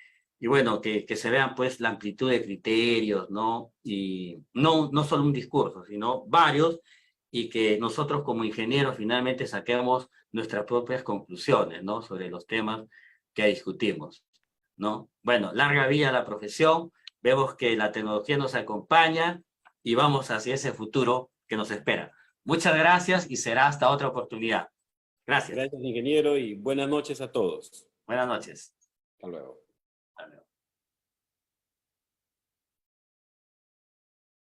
bueno, que se vean pues la amplitud de criterios, ¿no? Y no solo un discurso, sino varios, y que nosotros como ingenieros finalmente saquemos nuestras propias conclusiones, ¿no? Sobre los temas que discutimos, ¿no? Bueno, larga vida a la profesión, vemos que la tecnología nos acompaña y vamos hacia ese futuro que nos espera. Muchas gracias y será hasta otra oportunidad. Gracias. Gracias, ingeniero, y buenas noches a todos. Buenas noches. Hasta luego. Hasta luego.